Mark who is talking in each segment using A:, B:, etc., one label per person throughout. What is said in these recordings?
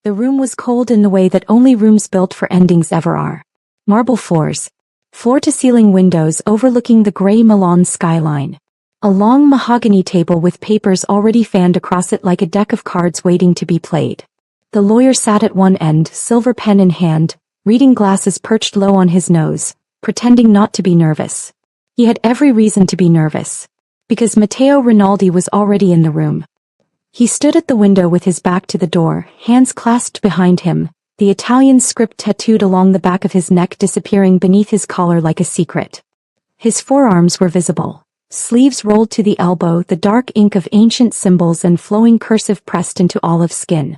A: The room was cold in the way that only rooms built for endings ever are. Marble floors. Floor-to-ceiling windows overlooking the gray Milan skyline. A long mahogany table with papers already fanned across it like a deck of cards waiting to be played. The lawyer sat at one end, silver pen in hand, reading glasses perched low on his nose, pretending not to be nervous. He had every reason to be nervous. Because Matteo Rinaldi was already in the room. He stood at the window with his back to the door, hands clasped behind him, the Italian script tattooed along the back of his neck disappearing beneath his collar like a secret. His forearms were visible. Sleeves rolled to the elbow, the dark ink of ancient symbols and flowing cursive pressed into olive skin.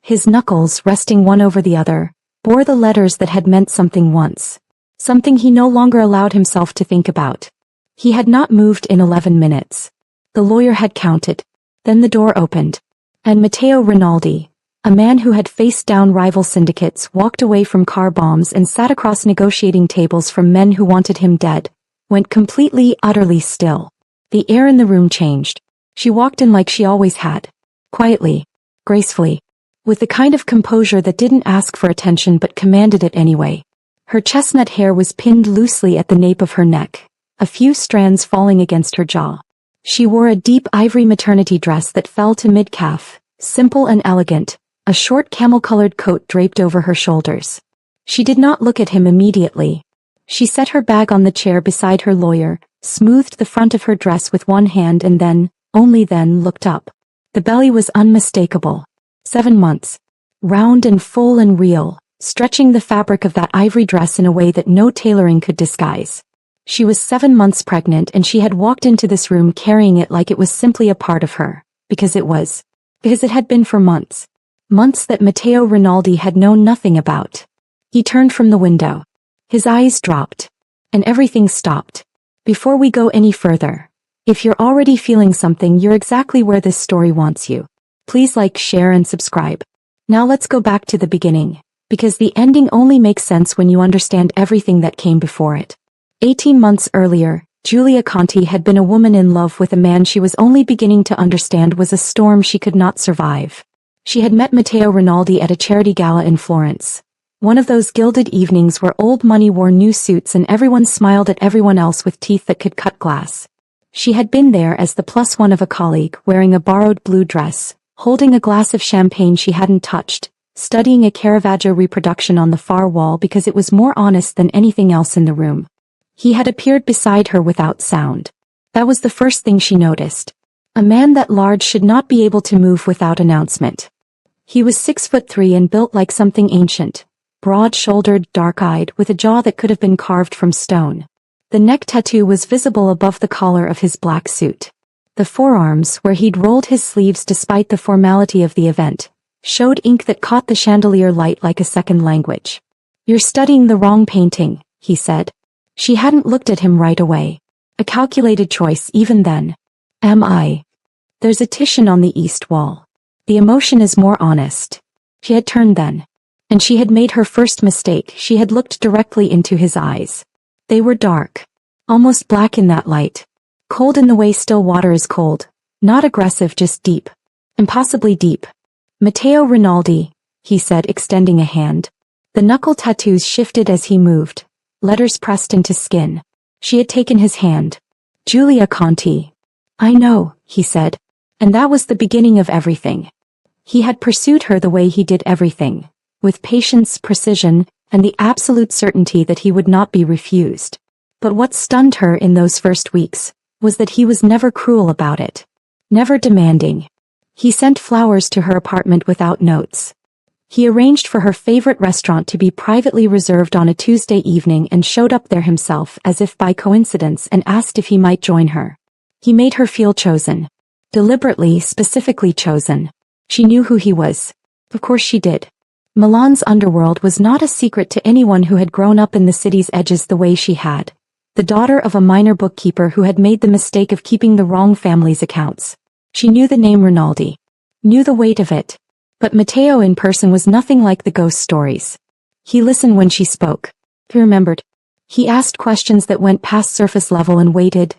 A: His knuckles, resting one over the other, bore the letters that had meant something once. Something he no longer allowed himself to think about. He had not moved in 11 minutes. The lawyer had counted. Then the door opened. And Matteo Rinaldi, a man who had faced down rival syndicates, walked away from car bombs and sat across negotiating tables from men who wanted him dead, went completely, utterly still. The air in the room changed. She walked in like she always had. Quietly. Gracefully. With the kind of composure that didn't ask for attention but commanded it anyway. Her chestnut hair was pinned loosely at the nape of her neck, a few strands falling against her jaw. She wore a deep ivory maternity dress that fell to mid-calf, simple and elegant, a short camel-colored coat draped over her shoulders. She did not look at him immediately. She set her bag on the chair beside her lawyer, smoothed the front of her dress with one hand and then, only then, looked up. The belly was unmistakable. 7 months. Round and full and real, stretching the fabric of that ivory dress in a way that no tailoring could disguise. She was 7 months pregnant and she had walked into this room carrying it like it was simply a part of her, because it was. Because it had been for months. Months that Matteo Rinaldi had known nothing about. He turned from the window. His eyes dropped. And everything stopped. Before we go any further, if you're already feeling something, you're exactly where this story wants you. Please like, share and subscribe. Now let's go back to the beginning, because the ending only makes sense when you understand everything that came before it. 18 months earlier, Giulia Conti had been a woman in love with a man she was only beginning to understand was a storm she could not survive. She had met Matteo Rinaldi at a charity gala in Florence. One of those gilded evenings where old money wore new suits and everyone smiled at everyone else with teeth that could cut glass. She had been there as the plus one of a colleague, wearing a borrowed blue dress, holding a glass of champagne she hadn't touched, studying a Caravaggio reproduction on the far wall because it was more honest than anything else in the room. He had appeared beside her without sound. That was the first thing she noticed. A man that large should not be able to move without announcement. He was 6'3" and built like something ancient. Broad-shouldered, dark-eyed, with a jaw that could have been carved from stone. The neck tattoo was visible above the collar of his black suit. The forearms, where he'd rolled his sleeves despite the formality of the event, showed ink that caught the chandelier light like a second language. "You're studying the wrong painting," he said. She hadn't looked at him right away. A calculated choice even then. "Am I?" "There's a Titian on the east wall. The emotion is more honest." She had turned then. And she had made her first mistake. She had looked directly into his eyes. They were dark. Almost black in that light. Cold in the way still water is cold. Not aggressive, just deep. Impossibly deep. "Matteo Rinaldi," he said, extending a hand. The knuckle tattoos shifted as he moved. Letters pressed into skin. She had taken his hand. "Giulia Conti." "I know," he said. And that was the beginning of everything. He had pursued her the way he did everything. With patience, precision, and the absolute certainty that he would not be refused. But what stunned her in those first weeks was that he was never cruel about it. Never demanding. He sent flowers to her apartment without notes. He arranged for her favorite restaurant to be privately reserved on a Tuesday evening and showed up there himself as if by coincidence and asked if he might join her. He made her feel chosen. Deliberately, specifically chosen. She knew who he was. Of course she did. Milan's underworld was not a secret to anyone who had grown up in the city's edges the way she had. The daughter of a minor bookkeeper who had made the mistake of keeping the wrong family's accounts. She knew the name Rinaldi. Knew the weight of it. But Matteo in person was nothing like the ghost stories. He listened when she spoke. He remembered. He asked questions that went past surface level and waited,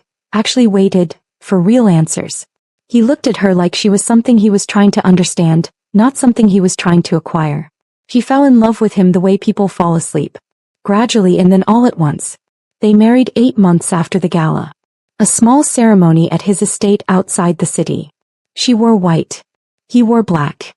A: for real answers. He looked at her like she was something he was trying to understand, not something he was trying to acquire. She fell in love with him the way people fall asleep. Gradually and then all at once. They married 8 months after the gala. A small ceremony at his estate outside the city. She wore white. He wore black.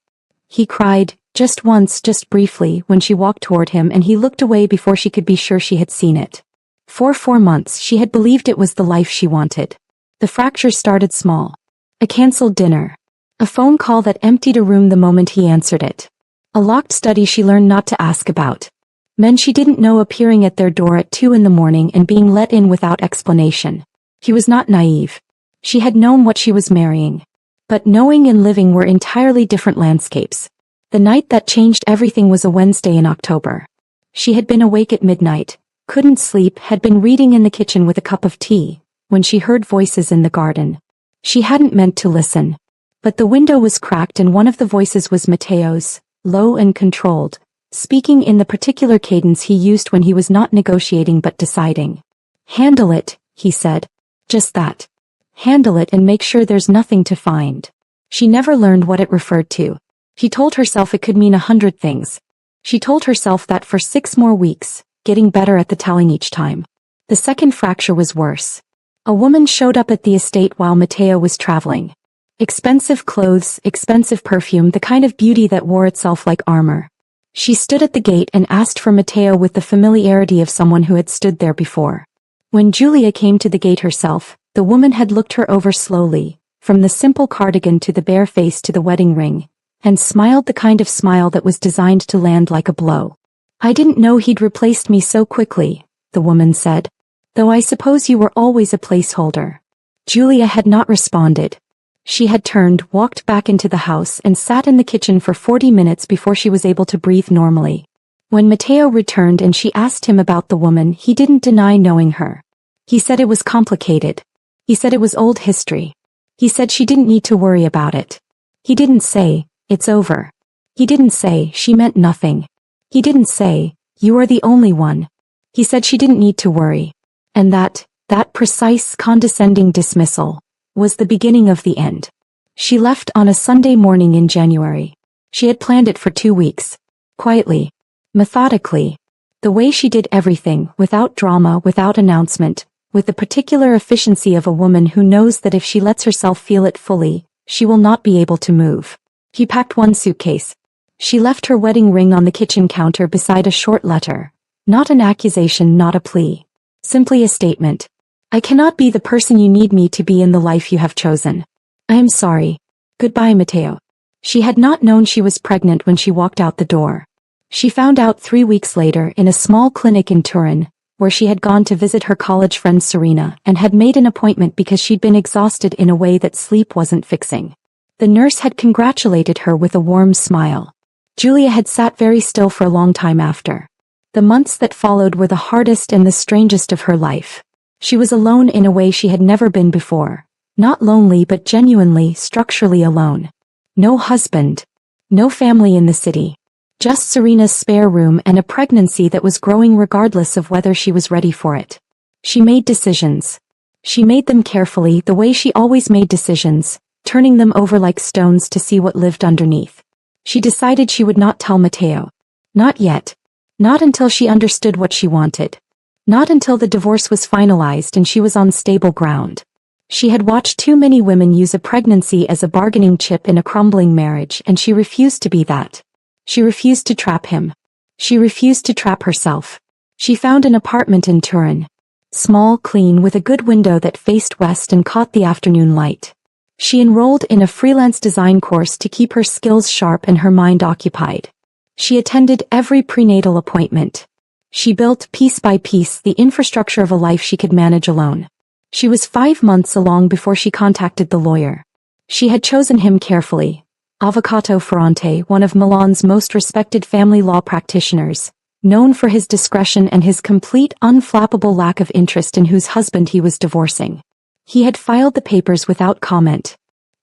A: He cried, just once, just briefly, when she walked toward him, and he looked away before she could be sure she had seen it. For 4 months she had believed it was the life she wanted. The fractures started small. A cancelled dinner. A phone call that emptied a room the moment he answered it. A locked study she learned not to ask about. Men she didn't know appearing at their door at 2 in the morning and being let in without explanation. He was not naive. She had known what she was marrying. But knowing and living were entirely different landscapes. The night that changed everything was a Wednesday in October. She had been awake at midnight, couldn't sleep, had been reading in the kitchen with a cup of tea, when she heard voices in the garden. She hadn't meant to listen. But the window was cracked and one of the voices was Mateo's, low and controlled, speaking in the particular cadence he used when he was not negotiating but deciding. "Handle it," he said. "Just that. Handle it and make sure there's nothing to find." She never learned what it referred to. She told herself it could mean 100 things. She told herself that for 6 more weeks, getting better at the telling each time. The second fracture was worse. A woman showed up at the estate while Mateo was traveling. Expensive clothes, expensive perfume, the kind of beauty that wore itself like armor. She stood at the gate and asked for Mateo with the familiarity of someone who had stood there before. When Julia came to the gate herself, the woman had looked her over slowly, from the simple cardigan to the bare face to the wedding ring, and smiled the kind of smile that was designed to land like a blow. "I didn't know he'd replaced me so quickly," the woman said. "Though I suppose you were always a placeholder." Julia had not responded. She had turned, walked back into the house, and sat in the kitchen for 40 minutes before she was able to breathe normally. When Mateo returned and she asked him about the woman, he didn't deny knowing her. He said it was complicated. He said it was old history. He said she didn't need to worry about it. He didn't say, "It's over." He didn't say, "She meant nothing." He didn't say, "You are the only one." He said she didn't need to worry. And that precise, condescending dismissal was the beginning of the end. She left on a Sunday morning in January. She had planned it for 2 weeks. Quietly. Methodically. The way she did everything, without drama, without announcement, with the particular efficiency of a woman who knows that if she lets herself feel it fully, she will not be able to move. She packed 1 suitcase. She left her wedding ring on the kitchen counter beside a short letter. Not an accusation, not a plea. Simply a statement. "I cannot be the person you need me to be in the life you have chosen. I am sorry. Goodbye, Mateo." She had not known she was pregnant when she walked out the door. She found out 3 weeks later in a small clinic in Turin, where she had gone to visit her college friend Serena and had made an appointment because she'd been exhausted in a way that sleep wasn't fixing. The nurse had congratulated her with a warm smile. Julia had sat very still for a long time after. The months that followed were the hardest and the strangest of her life. She was alone in a way she had never been before. Not lonely but genuinely, structurally alone. No husband. No family in the city. Just Serena's spare room and a pregnancy that was growing regardless of whether she was ready for it. She made decisions. She made them carefully, the way she always made decisions, turning them over like stones to see what lived underneath. She decided she would not tell Mateo. Not yet. Not until she understood what she wanted. Not until the divorce was finalized and she was on stable ground. She had watched too many women use a pregnancy as a bargaining chip in a crumbling marriage, and she refused to be that. She refused to trap him. She refused to trap herself. She found an apartment in Turin. Small, clean, with a good window that faced west and caught the afternoon light. She enrolled in a freelance design course to keep her skills sharp and her mind occupied. She attended every prenatal appointment. She built, piece by piece, the infrastructure of a life she could manage alone. She was 5 months along before she contacted the lawyer. She had chosen him carefully. Avvocato Ferrante, one of Milan's most respected family law practitioners, known for his discretion and his complete, unflappable lack of interest in whose husband he was divorcing. He had filed the papers without comment.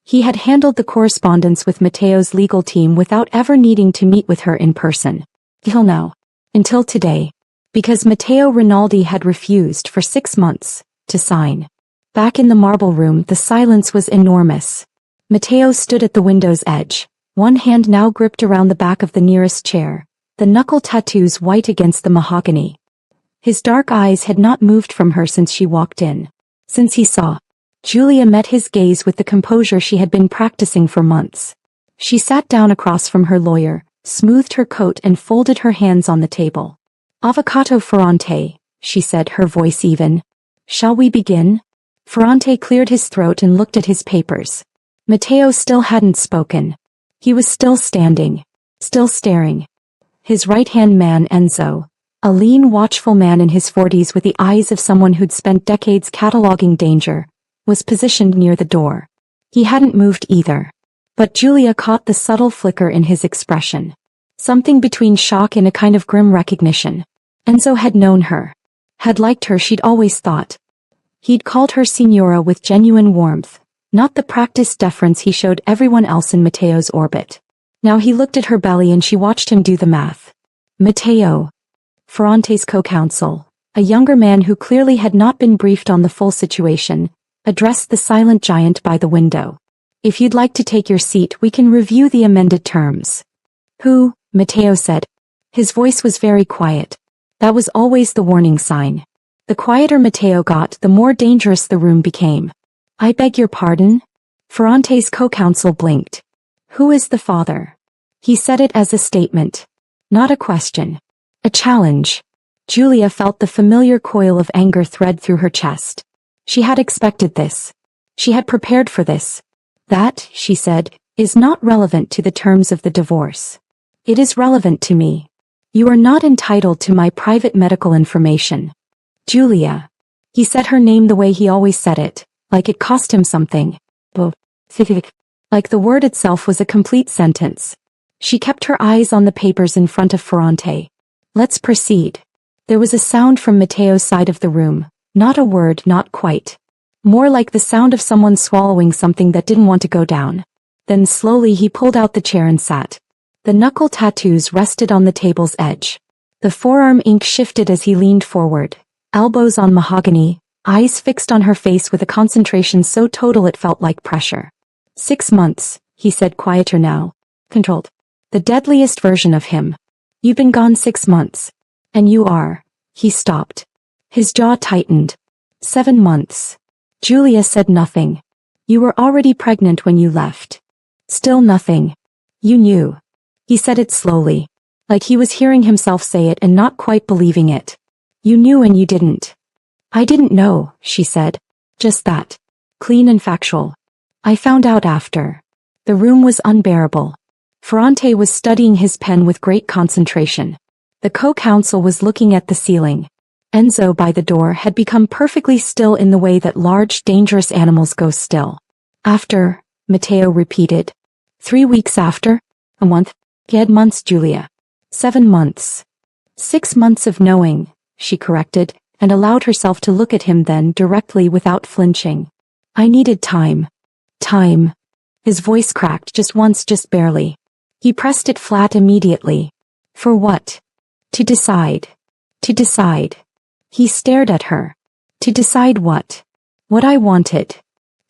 A: He had handled the correspondence with Mateo's legal team without ever needing to meet with her in person. Till now. Until today. Because Matteo Rinaldi had refused for 6 months to sign. Back in the marble room, the silence was enormous. Matteo stood at the window's edge, One hand now gripped around the back of the nearest chair, the knuckle tattoos white against the mahogany. His dark eyes had not moved from her since she walked in. Since he saw. Julia met his gaze with the composure she had been practicing for months. She sat down across from her lawyer, smoothed her coat and folded her hands on the table. Avocado Ferrante, she said, her voice even. Shall we begin? Ferrante cleared his throat and looked at his papers. Matteo still hadn't spoken. He was still standing, still staring. His right-hand man, Enzo, a lean, watchful man in his 40s with the eyes of someone who'd spent decades cataloging danger, was positioned near the door. He hadn't moved either. But Julia caught the subtle flicker in his expression. Something between shock and a kind of grim recognition. Enzo had known her. Had liked her, she'd always thought. He'd called her Signora with genuine warmth, not the practiced deference he showed everyone else in Matteo's orbit. Now he looked at her belly and she watched him do the math. Matteo, Ferrante's co-counsel, a younger man who clearly had not been briefed on the full situation, addressed the silent giant by the window. If you'd like to take your seat, we can review the amended terms. Who? Matteo said. His voice was very quiet. That was always the warning sign. The quieter Matteo got, the more dangerous the room became. I beg your pardon? Ferrante's co-counsel blinked. Who is the father? He said it as a statement. Not a question. A challenge. Julia felt the familiar coil of anger thread through her chest. She had expected this. She had prepared for this. That, she said, is not relevant to the terms of the divorce. It is relevant to me. You are not entitled to my private medical information. Julia. He said her name the way he always said it, like it cost him something. Like the word itself was a complete sentence. She kept her eyes on the papers in front of Ferrante. Let's proceed. There was a sound from Matteo's side of the room, not a word, not quite. More like the sound of someone swallowing something that didn't want to go down. Then slowly he pulled out the chair and sat. The knuckle tattoos rested on the table's edge. The forearm ink shifted as he leaned forward, elbows on mahogany, eyes fixed on her face with a concentration so total it felt like pressure. 6 months, he said, quieter now. Controlled. The deadliest version of him. You've been gone 6 months. And you are. He stopped. His jaw tightened. 7 months. Julia said nothing. You were already pregnant when you left. Still nothing. You knew. He said it slowly, like he was hearing himself say it and not quite believing it. You knew and you didn't. I didn't know, she said. Just that. Clean and factual. I found out after. The room was unbearable. Ferrante was studying his pen with great concentration. The co-counsel was looking at the ceiling. Enzo by the door had become perfectly still in the way that large, dangerous animals go still. After, Matteo repeated. 3 weeks after? A month? He had months, Julia. 7 months. 6 months of knowing, she corrected, and allowed herself to look at him then directly without flinching. I needed time. Time. His voice cracked just once, just barely. He pressed it flat immediately. For what? To decide. To decide. He stared at her. To decide what? What I wanted.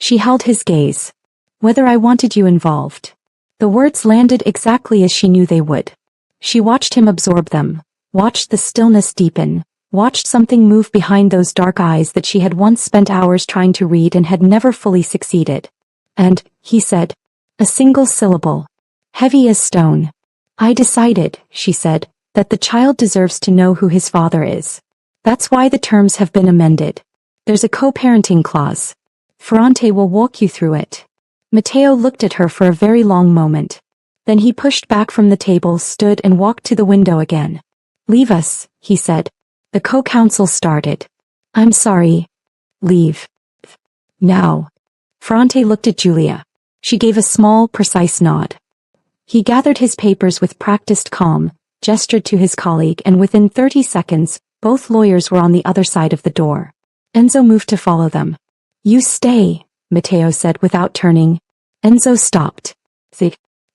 A: She held his gaze. Whether I wanted you involved. The words landed exactly as she knew they would. She watched him absorb them, watched the stillness deepen, watched something move behind those dark eyes that she had once spent hours trying to read and had never fully succeeded. And, he said, a single syllable. Heavy as stone. I decided, she said, that the child deserves to know who his father is. That's why the terms have been amended. There's a co-parenting clause. Ferrante will walk you through it. Matteo looked at her for a very long moment. Then he pushed back from the table, stood and walked to the window again. Leave us, he said. The co-counsel started. I'm sorry. Leave. Now. Ferrante looked at Julia. She gave a small, precise nod. He gathered his papers with practiced calm, gestured to his colleague, and within 30 seconds, both lawyers were on the other side of the door. Enzo moved to follow them. You stay, Matteo said without turning. Enzo stopped.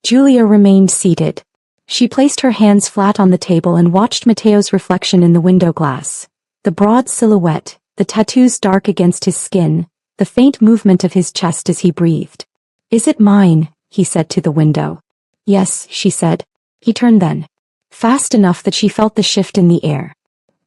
A: Julia remained seated. She placed her hands flat on the table and watched Matteo's reflection in the window glass. The broad silhouette, the tattoos dark against his skin, the faint movement of his chest as he breathed. Is it mine? He said to the window. Yes, she said. He turned then. Fast enough that she felt the shift in the air.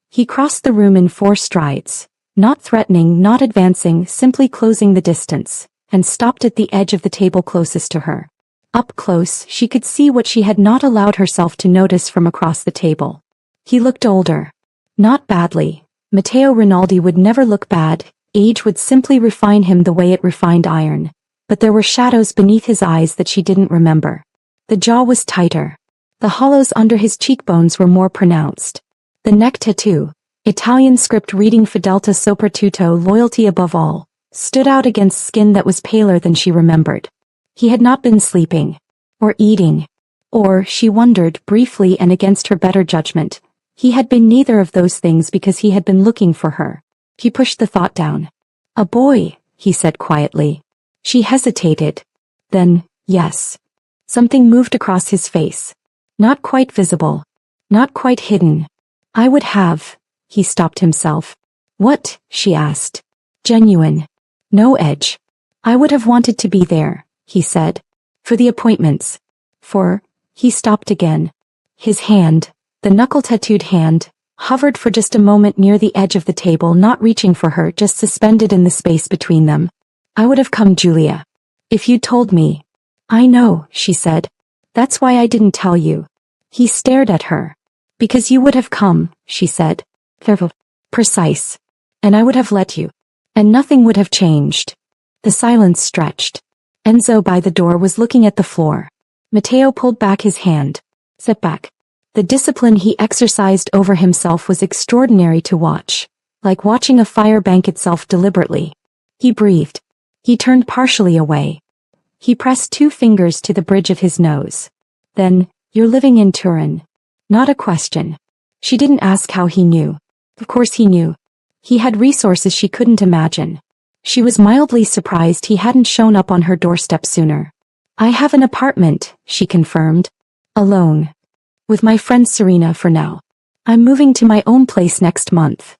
A: He crossed the room in 4 strides, not threatening, not advancing, simply closing the distance, and stopped at the edge of the table closest to her. Up close, she could see what she had not allowed herself to notice from across the table. He looked older. Not badly. Matteo Rinaldi would never look bad, age would simply refine him the way it refined iron. But there were shadows beneath his eyes that she didn't remember. The jaw was tighter. The hollows under his cheekbones were more pronounced. The neck tattoo, Italian script reading Fedeltà soprattutto, loyalty above all, stood out against skin that was paler than she remembered. He had not been sleeping. Or eating. Or, she wondered briefly and against her better judgment, he had been neither of those things because he had been looking for her. He pushed the thought down. A boy, he said quietly. She hesitated. Then, yes. Something moved across his face. Not quite visible. Not quite hidden. I would have. He stopped himself. What? She asked. Genuine. No edge. I would have wanted to be there, he said. For the appointments. He stopped again. His hand, the knuckle-tattooed hand, hovered for just a moment near the edge of the table, not reaching for her, just suspended in the space between them. I would have come, Julia. If you'd told me. I know, she said. That's why I didn't tell you. He stared at her. Because you would have come, she said. Precise. And I would have let you. And nothing would have changed. The silence stretched. Enzo by the door was looking at the floor. Matteo pulled back his hand. Sit back. The discipline he exercised over himself was extraordinary to watch. Like watching a fire bank itself deliberately. He breathed. He turned partially away. He pressed 2 fingers to the bridge of his nose. Then, you're living in Turin. Not a question. She didn't ask how he knew. Of course he knew. He had resources she couldn't imagine. She was mildly surprised he hadn't shown up on her doorstep sooner. I have an apartment, she confirmed. Alone. With my friend Serena for now. I'm moving to my own place next month.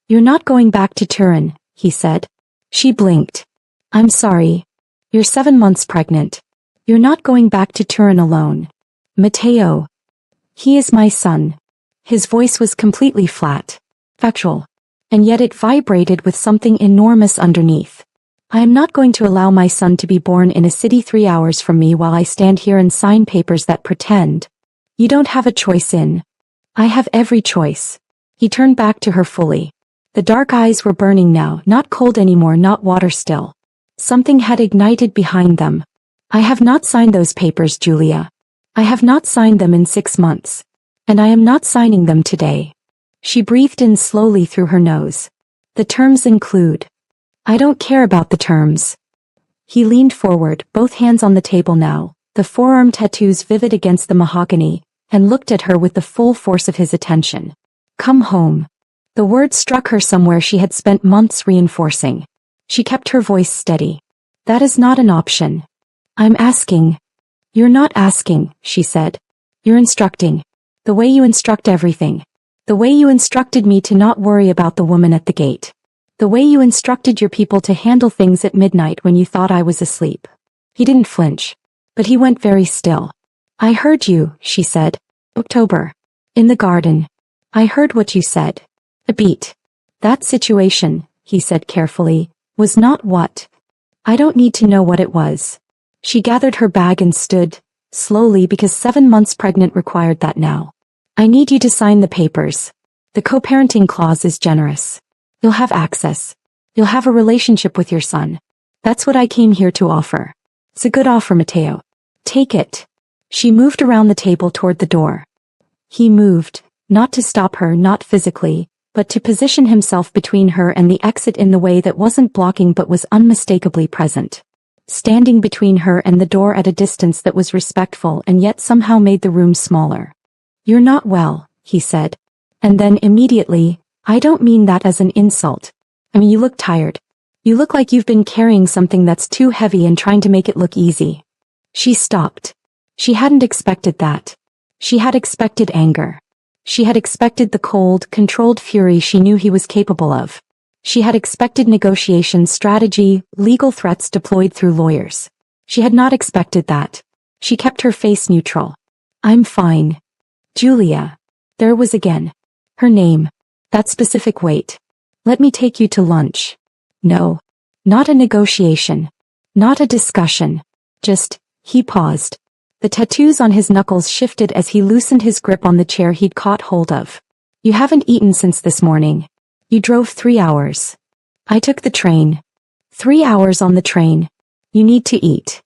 A: You're not going back to Turin, he said. She blinked. I'm sorry. You're 7 months pregnant. You're not going back to Turin alone. Matteo. He is my son. His voice was completely flat. Factual. And yet it vibrated with something enormous underneath. I am not going to allow my son to be born in a city 3 hours from me while I stand here and sign papers that pretend. You don't have a choice in. I have every choice. He turned back to her fully. The dark eyes were burning now, not cold anymore, not water still. Something had ignited behind them. I have not signed those papers, Julia. I have not signed them in 6 months. And I am not signing them today. She breathed in slowly through her nose. The terms include. I don't care about the terms. He leaned forward, both hands on the table now, the forearm tattoos vivid against the mahogany, and looked at her with the full force of his attention. Come home. The word struck her somewhere she had spent months reinforcing. She kept her voice steady. That is not an option. I'm asking. You're not asking, she said. You're instructing. The way you instruct everything. The way you instructed me to not worry about the woman at the gate. The way you instructed your people to handle things at midnight when you thought I was asleep. He didn't flinch. But he went very still. I heard you, she said. October. In the garden. I heard what you said. A beat. That situation, he said carefully, was not what. I don't need to know what it was. She gathered her bag and stood, slowly because 7 months pregnant required that now. I need you to sign the papers. The co-parenting clause is generous. You'll have access. You'll have a relationship with your son. That's what I came here to offer. It's a good offer, Matteo. Take it. She moved around the table toward the door. He moved, not to stop her, not physically, but to position himself between her and the exit in the way that wasn't blocking but was unmistakably present. Standing between her and the door at a distance that was respectful and yet somehow made the room smaller. You're not well, he said. And then immediately, I don't mean that as an insult. I mean, you look tired. You look like you've been carrying something that's too heavy and trying to make it look easy. She stopped. She hadn't expected that. She had expected anger. She had expected the cold, controlled fury she knew he was capable of. She had expected negotiation, strategy, legal threats deployed through lawyers. She had not expected that. She kept her face neutral. I'm fine. Julia. There it was again. Her name. That specific weight. Let me take you to lunch. No. Not a negotiation. Not a discussion. Just, he paused. The tattoos on his knuckles shifted as he loosened his grip on the chair he'd caught hold of. You haven't eaten since this morning. You drove 3 hours. I took the train. 3 hours on the train. You need to eat.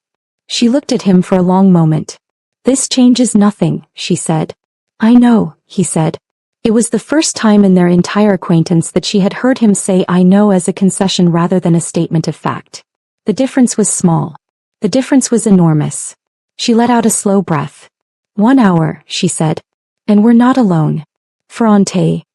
A: She looked at him for a long moment. This changes nothing, she said. I know, he said. It was the first time in their entire acquaintance that she had heard him say I know as a concession rather than a statement of fact. The difference was small. The difference was enormous. She let out a slow breath. 1 hour, she said. And we're not alone. Ferrante.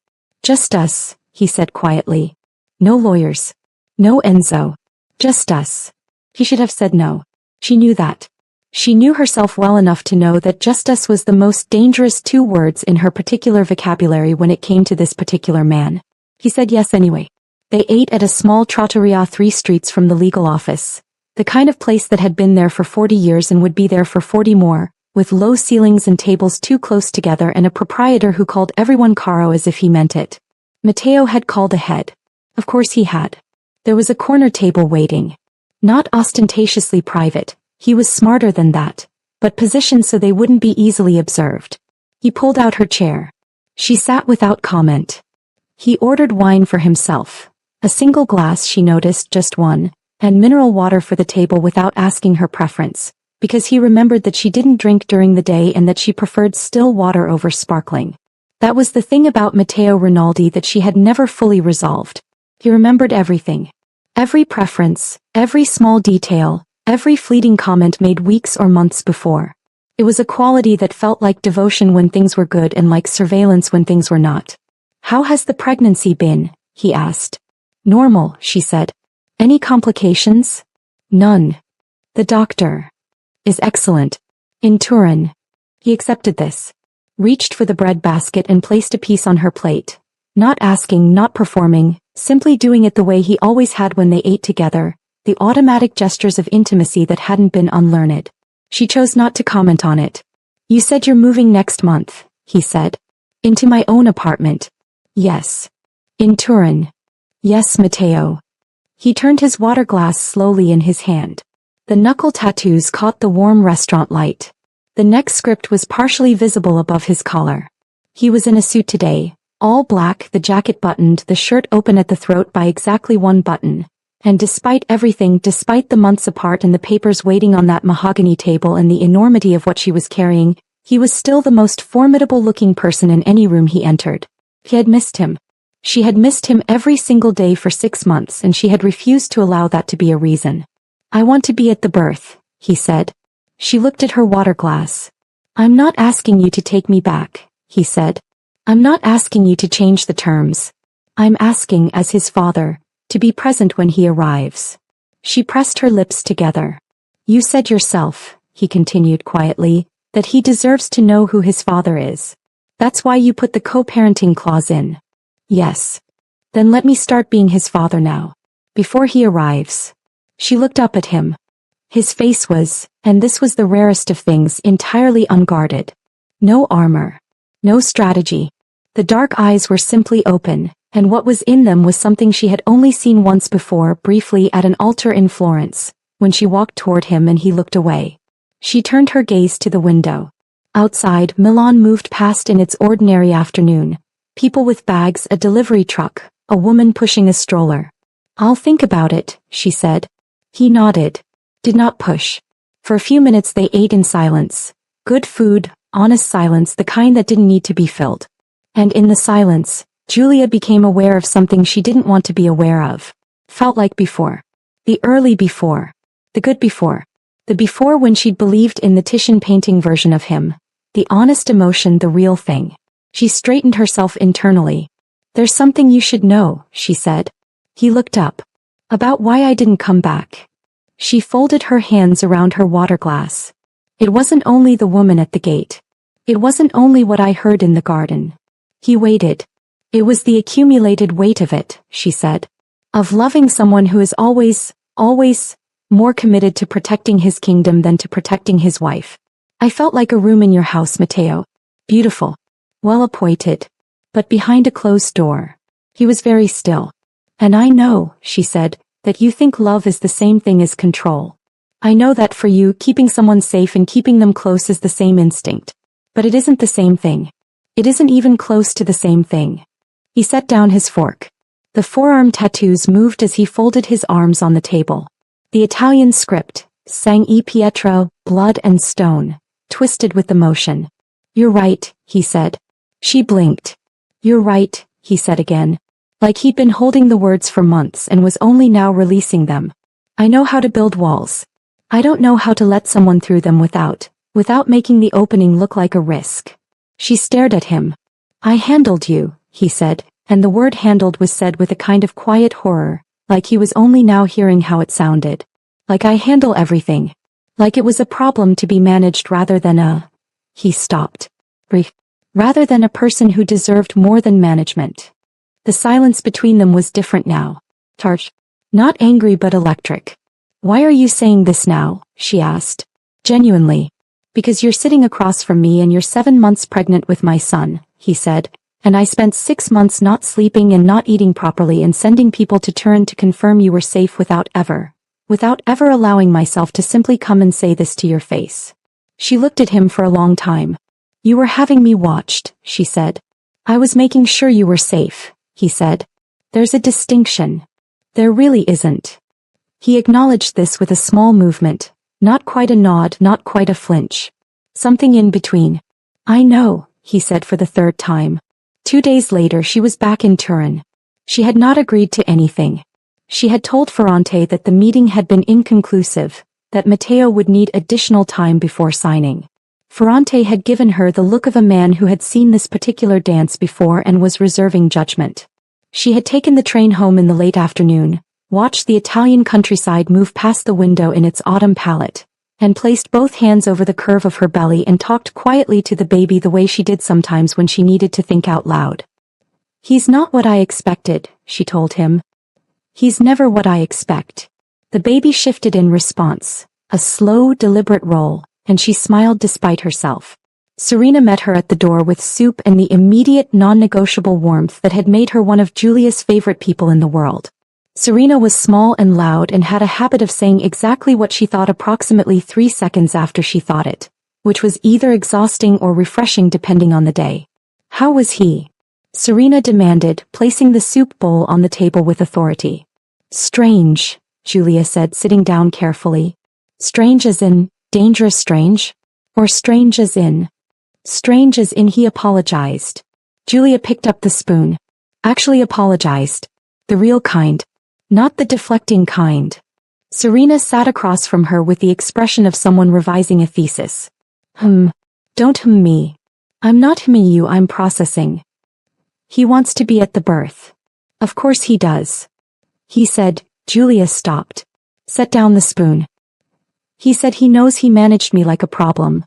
A: Just us, he said quietly. No lawyers. No Enzo. Just us. He should have said no. She knew that. She knew herself well enough to know that just us was the most dangerous 2 words in her particular vocabulary when it came to this particular man. He said yes anyway. They ate at a small trattoria 3 streets from the legal office. The kind of place that had been there for 40 years and would be there for 40 more, with low ceilings and tables too close together and a proprietor who called everyone caro as if he meant it. Matteo had called ahead. Of course he had. There was a corner table waiting. Not ostentatiously private. He was smarter than that, but positioned so they wouldn't be easily observed. He pulled out her chair. She sat without comment. He ordered wine for himself. A single glass, she noticed, just one, and mineral water for the table without asking her preference, because he remembered that she didn't drink during the day and that she preferred still water over sparkling. That was the thing about Matteo Rinaldi that she had never fully resolved. He remembered everything. Every preference, every small detail, every fleeting comment made weeks or months before. It was a quality that felt like devotion when things were good and like surveillance when things were not. How has the pregnancy been? He asked. Normal, she said. Any complications? None. The doctor is excellent. In Turin. He accepted this. Reached for the bread basket and placed a piece on her plate. Not asking, not performing, simply doing it the way he always had when they ate together. The automatic gestures of intimacy that hadn't been unlearned. She chose not to comment on it. You said you're moving next month, he said. Into my own apartment. Yes. In Turin. Yes, Matteo. He turned his water glass slowly in his hand. The knuckle tattoos caught the warm restaurant light. The next script was partially visible above his collar. He was in a suit today, all black, the jacket buttoned, the shirt open at the throat by exactly 1 button. And despite everything, despite the months apart and the papers waiting on that mahogany table and the enormity of what she was carrying, he was still the most formidable-looking person in any room he entered. He had missed him. She had missed him every single day for 6 months and she had refused to allow that to be a reason. I want to be at the birth, he said. She looked at her water glass. I'm not asking you to take me back, he said. I'm not asking you to change the terms. I'm asking, as his father, to be present when he arrives. She pressed her lips together. You said yourself, he continued quietly, that he deserves to know who his father is. That's why you put the co-parenting clause in. Yes. Then let me start being his father now. Before he arrives. She looked up at him. His face was, and this was the rarest of things, entirely unguarded. No armor. No strategy. The dark eyes were simply open, and what was in them was something she had only seen once before, briefly at an altar in Florence, when she walked toward him and he looked away. She turned her gaze to the window. Outside, Milan moved past in its ordinary afternoon. People with bags, a delivery truck, a woman pushing a stroller. I'll think about it, she said. He nodded. Did not push. For a few minutes they ate in silence. Good food, honest silence, the kind that didn't need to be filled. And in the silence, Julia became aware of something she didn't want to be aware of. Felt like before. The early before. The good before. The before when she'd believed in the Titian painting version of him. The honest emotion, the real thing. She straightened herself internally. There's something you should know, she said. He looked up. About why I didn't come back. She folded her hands around her water glass. It wasn't only the woman at the gate. It wasn't only what I heard in the garden. He waited. It was the accumulated weight of it, she said. Of loving someone who is always more committed to protecting his kingdom than to protecting his wife. I felt like a room in your house, Matteo. Beautiful. Well appointed. But behind a closed door. He was very still. And I know, she said, that you think love is the same thing as control. I know that for you, keeping someone safe and keeping them close is the same instinct. But it isn't the same thing. It isn't even close to the same thing. He set down his fork. The forearm tattoos moved as he folded his arms on the table. The Italian script, sang e Pietro, blood and stone, twisted with emotion. You're right, he said. She blinked. You're right, he said again. Like he'd been holding the words for months and was only now releasing them. I know how to build walls. I don't know how to let someone through them without making the opening look like a risk. She stared at him. I handled you, he said, and the word handled was said with a kind of quiet horror, like he was only now hearing how it sounded. Like I handle everything. Like it was a problem to be managed rather than He stopped. Rather than a person who deserved more than management. The silence between them was different now. Tarsh. Not angry but electric. Why are you saying this now? She asked. Genuinely. Because you're sitting across from me and you're 7 months pregnant with my son, he said, and I spent 6 months not sleeping and not eating properly and sending people to Turin to confirm you were safe without ever allowing myself to simply come and say this to your face. She looked at him for a long time. You were having me watched, she said. I was making sure you were safe, he said. There's a distinction. There really isn't. He acknowledged this with a small movement, not quite a nod, not quite a flinch. Something in between. I know, he said for the third time. 2 days later she was back in Turin. She had not agreed to anything. She had told Ferrante that the meeting had been inconclusive, that Matteo would need additional time before signing. Ferrante had given her the look of a man who had seen this particular dance before and was reserving judgment. She had taken the train home in the late afternoon, watched the Italian countryside move past the window in its autumn palette, and placed both hands over the curve of her belly and talked quietly to the baby the way she did sometimes when she needed to think out loud. He's not what I expected, she told him. He's never what I expect. The baby shifted in response, a slow, deliberate roll, and she smiled despite herself. Serena met her at the door with soup and the immediate, non-negotiable warmth that had made her one of Giulia's favorite people in the world. Serena was small and loud and had a habit of saying exactly what she thought approximately 3 seconds after she thought it, which was either exhausting or refreshing depending on the day. How was he? Serena demanded, placing the soup bowl on the table with authority. Strange, Giulia said, sitting down carefully. Strange as in, dangerous strange? Or strange as in he apologized. Giulia picked up the spoon. Actually apologized. The real kind. Not the deflecting kind. Serena sat across from her with the expression of someone revising a thesis. Don't me. I'm not hmming you, I'm processing. He wants to be at the birth. Of course he does. He said. Giulia stopped. Set down the spoon. He said he knows he managed me like a problem.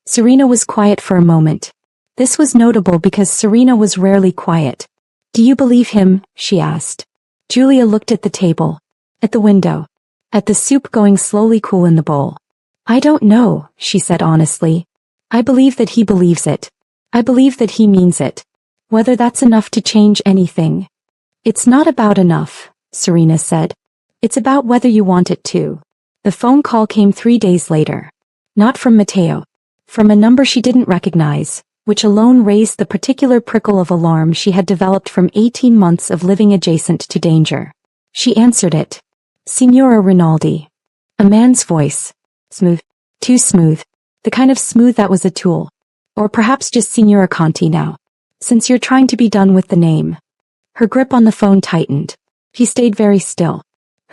A: Serena was quiet for a moment. This was notable because Serena was rarely quiet. Do you believe him? She asked. Giulia looked at the table. At the window. At the soup going slowly cool in the bowl. I don't know, she said honestly. I believe that he believes it. I believe that he means it. Whether that's enough to change anything. It's not about enough, Serena said. It's about whether you want it to. The phone call came 3 days later. Not from Matteo. From a number she didn't recognize, which alone raised the particular prickle of alarm she had developed from 18 months of living adjacent to danger. She answered it. Signora Rinaldi. A man's voice. Smooth. Too smooth. The kind of smooth that was a tool. Or perhaps just Signora Conti now. Since you're trying to be done with the name. Her grip on the phone tightened. He stayed very still.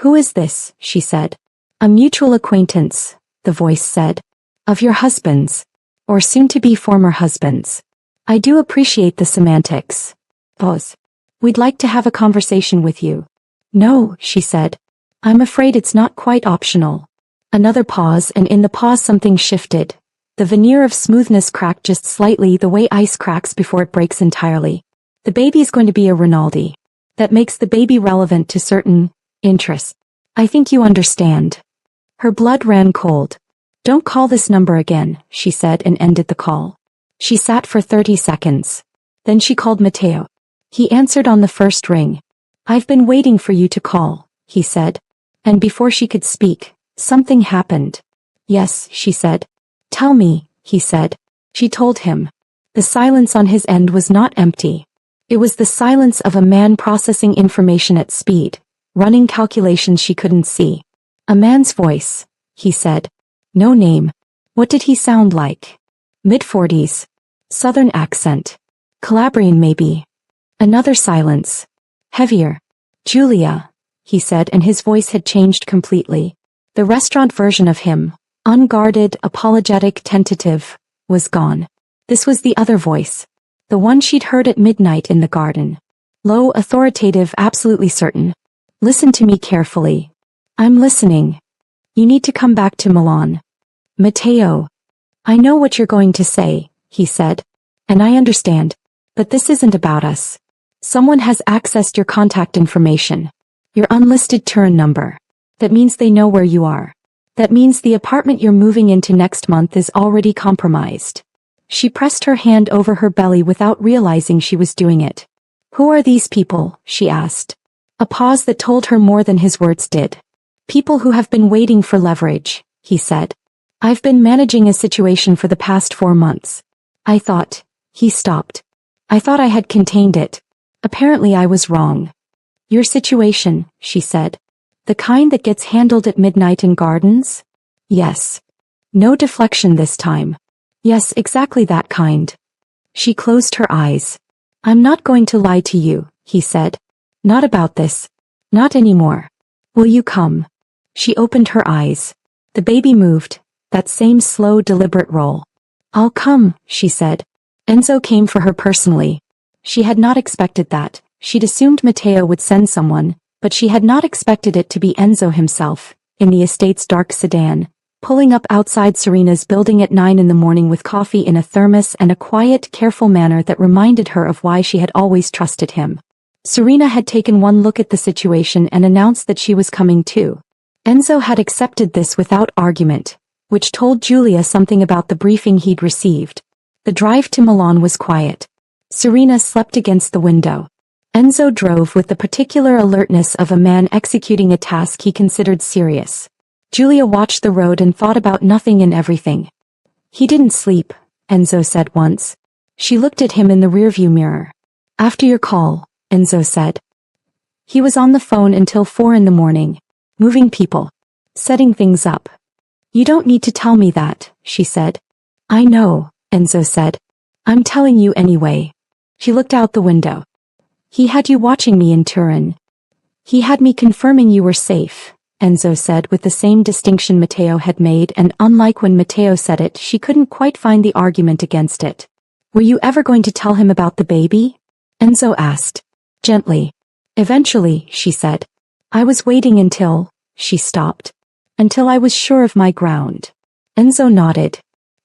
A: Who is this? She said. A mutual acquaintance, the voice said. Of your husband's. Or soon-to-be former husband's. I do appreciate the semantics. Pause. We'd like to have a conversation with you. No, she said. I'm afraid it's not quite optional. Another pause, and in the pause something shifted. The veneer of smoothness cracked just slightly the way ice cracks before it breaks entirely. The baby's going to be a Rinaldi. That makes the baby relevant to certain interests. I think you understand. Her blood ran cold. Don't call this number again, she said and ended the call. She sat for 30 seconds. Then she called Matteo. He answered on the first ring. I've been waiting for you to call, he said. And before she could speak, something happened. Yes, she said. Tell me, he said. She told him. The silence on his end was not empty. It was the silence of a man processing information at speed, running calculations she couldn't see. A man's voice, he said. No name. What did he sound like? Mid-40s. Southern accent. Calabrian maybe. Another silence. Heavier. Julia, he said, and his voice had changed completely. The restaurant version of him, unguarded, apologetic, tentative, was gone. This was the other voice. The one she'd heard at midnight in the garden. Low, authoritative, absolutely certain. Listen to me carefully. I'm listening. You need to come back to Milan. Matteo. I know what you're going to say, he said. And I understand. But this isn't about us. Someone has accessed your contact information. Your unlisted Turin number. That means they know where you are. That means the apartment you're moving into next month is already compromised. She pressed her hand over her belly without realizing she was doing it. Who are these people? She asked. A pause that told her more than his words did. People who have been waiting for leverage, he said. I've been managing a situation for the past 4 months. I thought. He stopped. I thought I had contained it. Apparently I was wrong. Your situation, she said. The kind that gets handled at midnight in gardens? Yes. No deflection this time. Yes, exactly that kind. She closed her eyes. I'm not going to lie to you, he said. Not about this. Not anymore. Will you come? She opened her eyes. The baby moved, that same slow, deliberate roll. I'll come, she said. Enzo came for her personally. She had not expected that. She'd assumed Matteo would send someone, but she had not expected it to be Enzo himself, in the estate's dark sedan, pulling up outside Serena's building at 9 in the morning with coffee in a thermos and a quiet, careful manner that reminded her of why she had always trusted him. Serena had taken one look at the situation and announced that she was coming too. Enzo had accepted this without argument, which told Julia something about the briefing he'd received. The drive to Milan was quiet. Serena slept against the window. Enzo drove with the particular alertness of a man executing a task he considered serious. Julia watched the road and thought about nothing and everything. He didn't sleep, Enzo said once. She looked at him in the rearview mirror. After your call, Enzo said. He was on the phone until 4 in the morning, moving people, setting things up. You don't need to tell me that, she said. I know, Enzo said. I'm telling you anyway. She looked out the window. He had you watching me in Turin. He had me confirming you were safe, Enzo said with the same distinction Matteo had made, and unlike when Matteo said it, she couldn't quite find the argument against it. Were you ever going to tell him about the baby? Enzo asked. Gently. Eventually, she said. I was waiting until, she stopped. Until I was sure of my ground. Enzo nodded.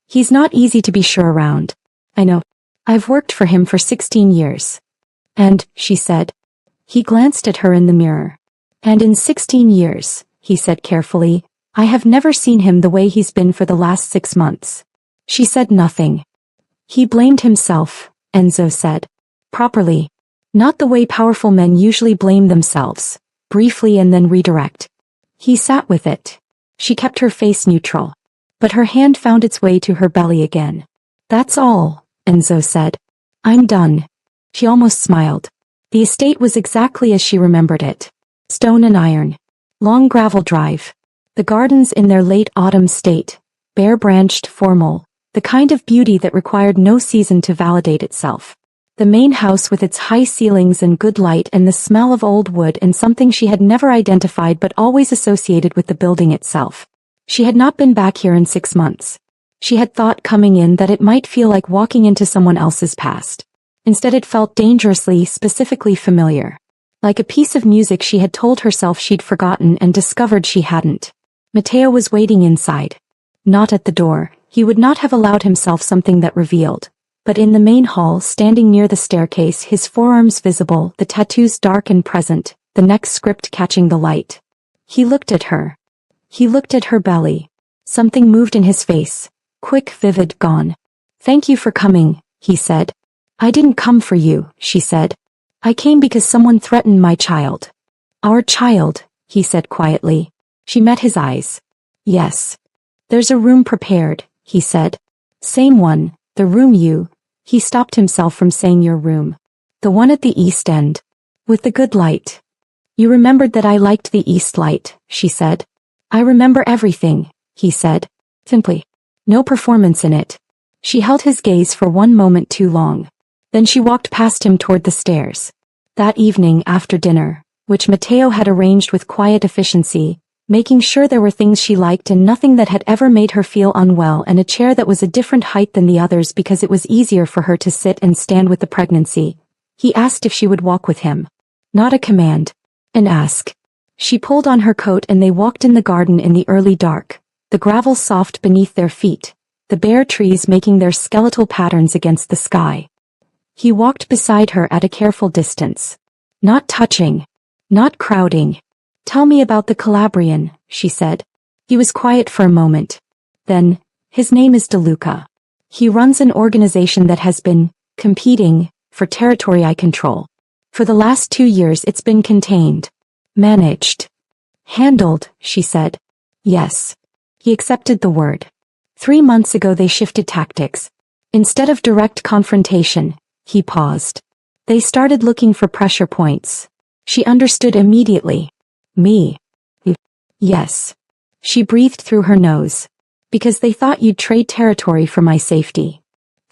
A: He's not easy to be sure around. I know. I've worked for him for 16 years. And, she said. He glanced at her in the mirror. And in 16 years, he said carefully, I have never seen him the way he's been for the last 6 months. She said nothing. He blamed himself, Enzo said. Properly. Not the way powerful men usually blame themselves, briefly and then redirect. He sat with it. She kept her face neutral. But her hand found its way to her belly again. That's all, Enzo said. I'm done. She almost smiled. The estate was exactly as she remembered it. Stone and iron. Long gravel drive. The gardens in their late autumn state. Bare-branched, formal. The kind of beauty that required no season to validate itself. The main house with its high ceilings and good light and the smell of old wood and something she had never identified but always associated with the building itself. She had not been back here in 6 months. She had thought coming in that it might feel like walking into someone else's past. Instead it felt dangerously, specifically familiar. Like a piece of music she had told herself she'd forgotten and discovered she hadn't. Matteo was waiting inside. Not at the door, he would not have allowed himself something that revealed. But in the main hall, standing near the staircase, his forearms visible, the tattoos dark and present, the neck script catching the light. He looked at her. He looked at her belly. Something moved in his face. Quick, vivid, gone. "Thank you for coming," he said. "I didn't come for you," she said. "I came because someone threatened my child." "Our child," he said quietly. She met his eyes. "Yes. There's a room prepared," he said. "Same one, the room you—" He stopped himself from saying your room. "The one at the east end. With the good light." "You remembered that I liked the east light," she said. "I remember everything," he said. Simply. No performance in it. She held his gaze for one moment too long. Then she walked past him toward the stairs. That evening after dinner, which Matteo had arranged with quiet efficiency, making sure there were things she liked and nothing that had ever made her feel unwell, and a chair that was a different height than the others because it was easier for her to sit and stand with the pregnancy, he asked if she would walk with him. Not a command. An ask. She pulled on her coat and they walked in the garden in the early dark, the gravel soft beneath their feet, the bare trees making their skeletal patterns against the sky. He walked beside her at a careful distance. Not touching. Not crowding. "Tell me about the Calabrian," she said. He was quiet for a moment. Then, "His name is De Luca. He runs an organization that has been competing for territory I control. For the last 2 years it's been contained. Managed. Handled," she said. "Yes." He accepted the word. 3 months ago they shifted tactics. Instead of direct confrontation, he paused. They started looking for pressure points. She understood immediately. "Me?" "Yes." She breathed through her nose. "Because they thought you'd trade territory for my safety."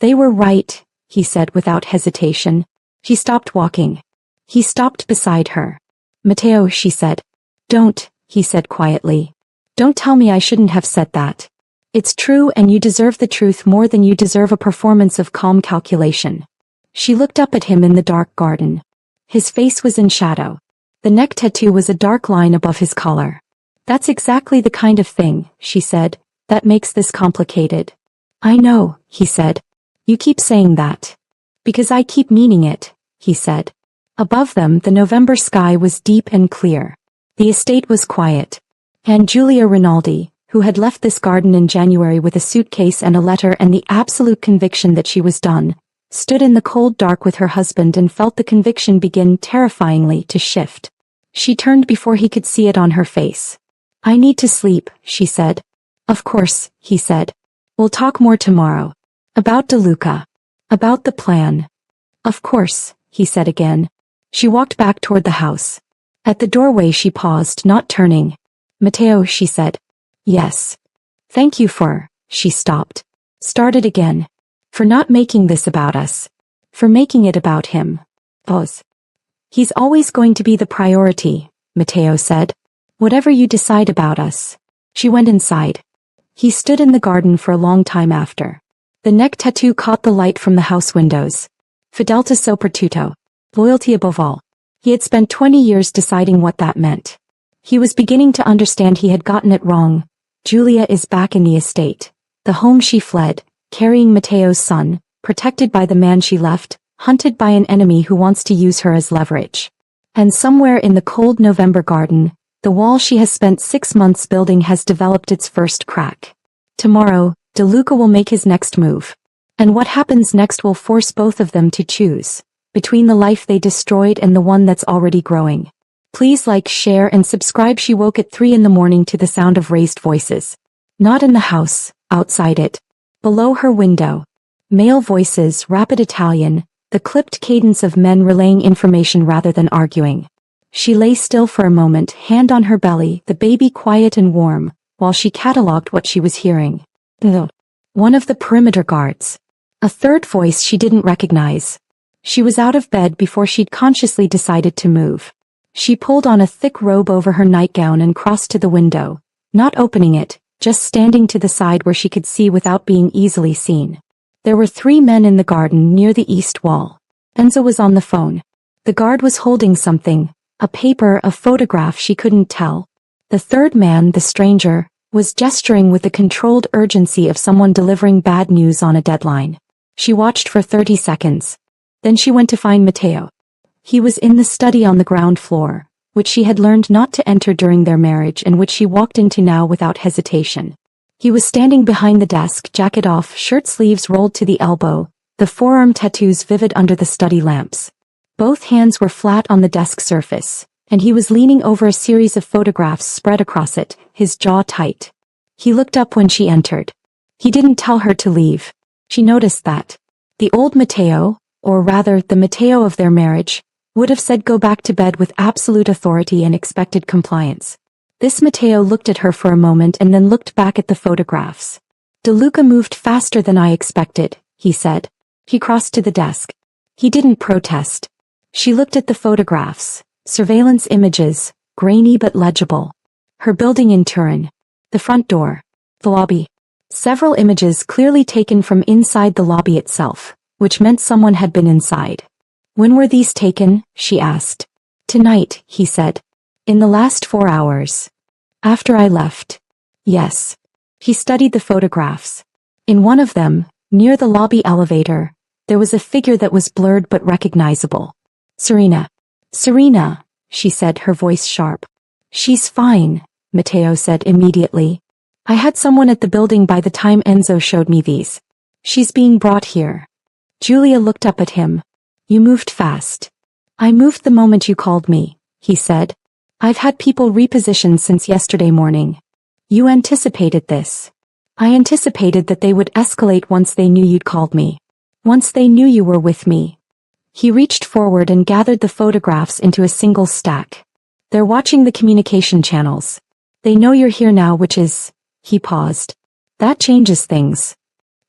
A: "They were right," he said without hesitation. She stopped walking. He stopped beside her. "Matteo," she said. "Don't," he said quietly. "Don't tell me I shouldn't have said that. It's true and you deserve the truth more than you deserve a performance of calm calculation." She looked up at him in the dark garden. His face was in shadow. The neck tattoo was a dark line above his collar. "That's exactly the kind of thing," she said, "that makes this complicated." "I know," he said. "You keep saying that." "Because I keep meaning it," he said. Above them the November sky was deep and clear. The estate was quiet. And Giulia Rinaldi, who had left this garden in January with a suitcase and a letter and the absolute conviction that she was done, stood in the cold dark with her husband and felt the conviction begin terrifyingly to shift. She turned before he could see it on her face. "I need to sleep," she said. "Of course," he said. "We'll talk more tomorrow. About De Luca. About the plan." "Of course," he said again. She walked back toward the house. At the doorway she paused, not turning. "Matteo," she said. "Yes." "Thank you for," she stopped. Started again. "For not making this about us. For making it about him." Pause. "He's always going to be the priority," Matteo said. "Whatever you decide about us." She went inside. He stood in the garden for a long time after. The neck tattoo caught the light from the house windows. Fidelità soprattutto. Loyalty above all. He had spent 20 years deciding what that meant. He was beginning to understand he had gotten it wrong. Giulia is back in the estate. The home she fled, carrying Matteo's son, protected by the man she left, hunted by an enemy who wants to use her as leverage. And somewhere in the cold November garden, the wall she has spent 6 months building has developed its first crack. Tomorrow, De Luca will make his next move. And what happens next will force both of them to choose between the life they destroyed and the one that's already growing. Please like, share and subscribe. She woke at 3 in the morning to the sound of raised voices. Not in the house, outside it. Below her window. Male voices, rapid Italian, the clipped cadence of men relaying information rather than arguing. She lay still for a moment, hand on her belly, the baby quiet and warm, while she catalogued what she was hearing. One of the perimeter guards. A third voice she didn't recognize. She was out of bed before she'd consciously decided to move. She pulled on a thick robe over her nightgown and crossed to the window, not opening it, just standing to the side where she could see without being easily seen. There were 3 men in the garden near the east wall. Enzo was on the phone. The guard was holding something, a paper, a photograph, she couldn't tell. The third man, the stranger, was gesturing with the controlled urgency of someone delivering bad news on a deadline. She watched for 30 seconds. Then she went to find Matteo. He was in the study on the ground floor, which she had learned not to enter during their marriage and which she walked into now without hesitation. He was standing behind the desk, jacket off, shirt sleeves rolled to the elbow, the forearm tattoos vivid under the study lamps. Both hands were flat on the desk surface, and he was leaning over a series of photographs spread across it, his jaw tight. He looked up when she entered. He didn't tell her to leave. She noticed that. The old Matteo, or rather the Matteo of their marriage, would have said go back to bed with absolute authority and expected compliance. This Matteo looked at her for a moment and then looked back at the photographs. De Luca moved faster than I expected, he said. He crossed to the desk. He didn't protest. She looked at the photographs, surveillance images, grainy but legible. Her building in Turin. The front door. The lobby. Several images clearly taken from inside the lobby itself, which meant someone had been inside. When were these taken? She asked. Tonight, he said. In the last 4 hours. After I left. Yes. He studied the photographs. In one of them, near the lobby elevator, there was a figure that was blurred but recognizable. Serena. Serena, she said, her voice sharp. She's fine, Matteo said immediately. I had someone at the building by the time Enzo showed me these. She's being brought here. Julia looked up at him. You moved fast. I moved the moment you called me, he said. I've had people repositioned since yesterday morning. You anticipated this. I anticipated that they would escalate once they knew you'd called me. Once they knew you were with me. He reached forward and gathered the photographs into a single stack. They're watching the communication channels. They know you're here now, which is... He paused. That changes things.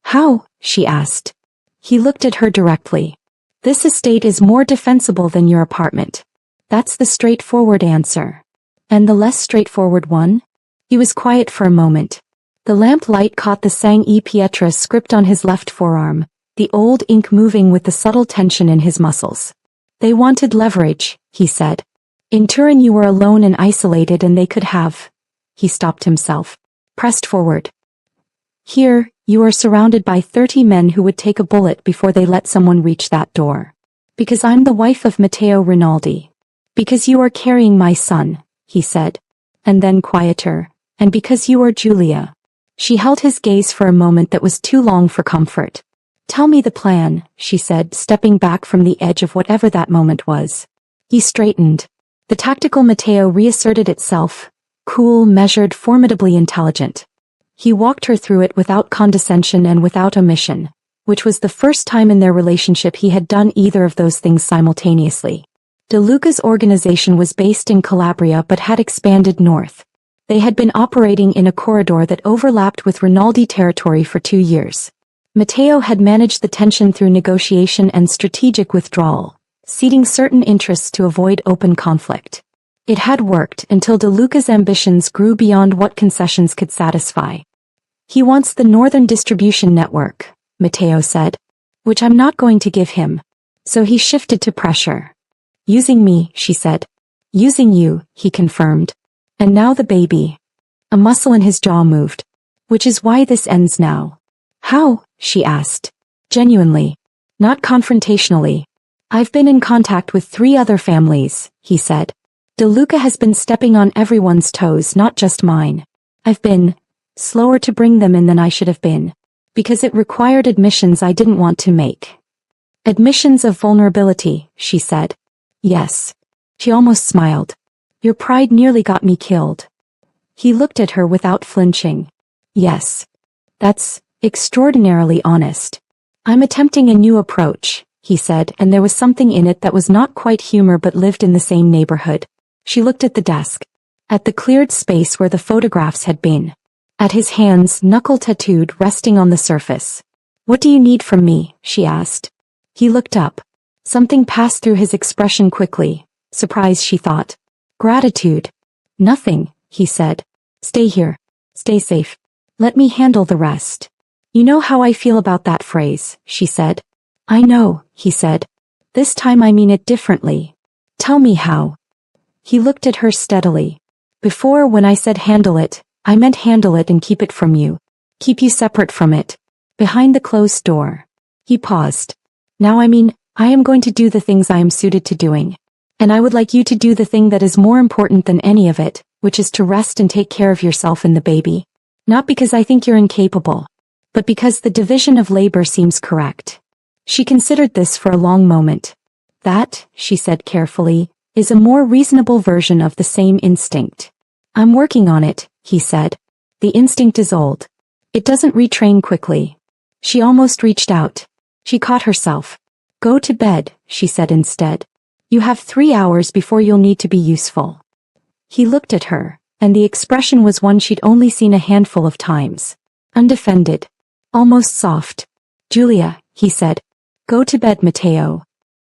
A: How? She asked. He looked at her directly. This estate is more defensible than your apartment. That's the straightforward answer. And the less straightforward one? He was quiet for a moment. The lamp light caught the Sang e Pietra script on his left forearm, the old ink moving with the subtle tension in his muscles. They wanted leverage, he said. In Turin you were alone and isolated and they could have... He stopped himself. Pressed forward. Here, you are surrounded by 30 men who would take a bullet before they let someone reach that door. Because I'm the wife of Matteo Rinaldi. Because you are carrying my son, he said. And then quieter. And because you are Julia. She held his gaze for a moment that was too long for comfort. Tell me the plan, she said, stepping back from the edge of whatever that moment was. He straightened. The tactical Matteo reasserted itself. Cool, measured, formidably intelligent. He walked her through it without condescension and without omission, which was the first time in their relationship he had done either of those things simultaneously. De Luca's organization was based in Calabria but had expanded north. They had been operating in a corridor that overlapped with Rinaldi territory for 2 years. Matteo had managed the tension through negotiation and strategic withdrawal, ceding certain interests to avoid open conflict. It had worked until De Luca's ambitions grew beyond what concessions could satisfy. He wants the northern distribution network, Matteo said, which I'm not going to give him. So he shifted to pressure. Using me, she said. Using you, he confirmed. And now the baby. A muscle in his jaw moved. Which is why this ends now. How? She asked. Genuinely. Not confrontationally. I've been in contact with 3 other families, he said. De Luca has been stepping on everyone's toes, not just mine. I've been slower to bring them in than I should have been. Because it required admissions I didn't want to make. Admissions of vulnerability, she said. Yes. She almost smiled. Your pride nearly got me killed. He looked at her without flinching. Yes. That's extraordinarily honest. I'm attempting a new approach, he said, and there was something in it that was not quite humor but lived in the same neighborhood. She looked at the desk. At the cleared space where the photographs had been. At his hands, knuckle-tattooed, resting on the surface. What do you need from me? She asked. He looked up. Something passed through his expression quickly. Surprise, she thought. Gratitude. Nothing, he said. Stay here. Stay safe. Let me handle the rest. You know how I feel about that phrase, she said. I know, he said. This time I mean it differently. Tell me how. He looked at her steadily. Before, when I said handle it, I meant handle it and keep it from you. Keep you separate from it. Behind the closed door. He paused. Now I mean, I am going to do the things I am suited to doing. And I would like you to do the thing that is more important than any of it, which is to rest and take care of yourself and the baby. Not because I think you're incapable, but because the division of labor seems correct. She considered this for a long moment. That, she said carefully, is a more reasonable version of the same instinct. I'm working on it, he said. The instinct is old. It doesn't retrain quickly. She almost reached out. She caught herself. Go to bed, she said instead. You have 3 hours before you'll need to be useful. He looked at her, and the expression was one she'd only seen a handful of times. Undefended. Almost soft. Julia, he said. Go to bed, Matteo.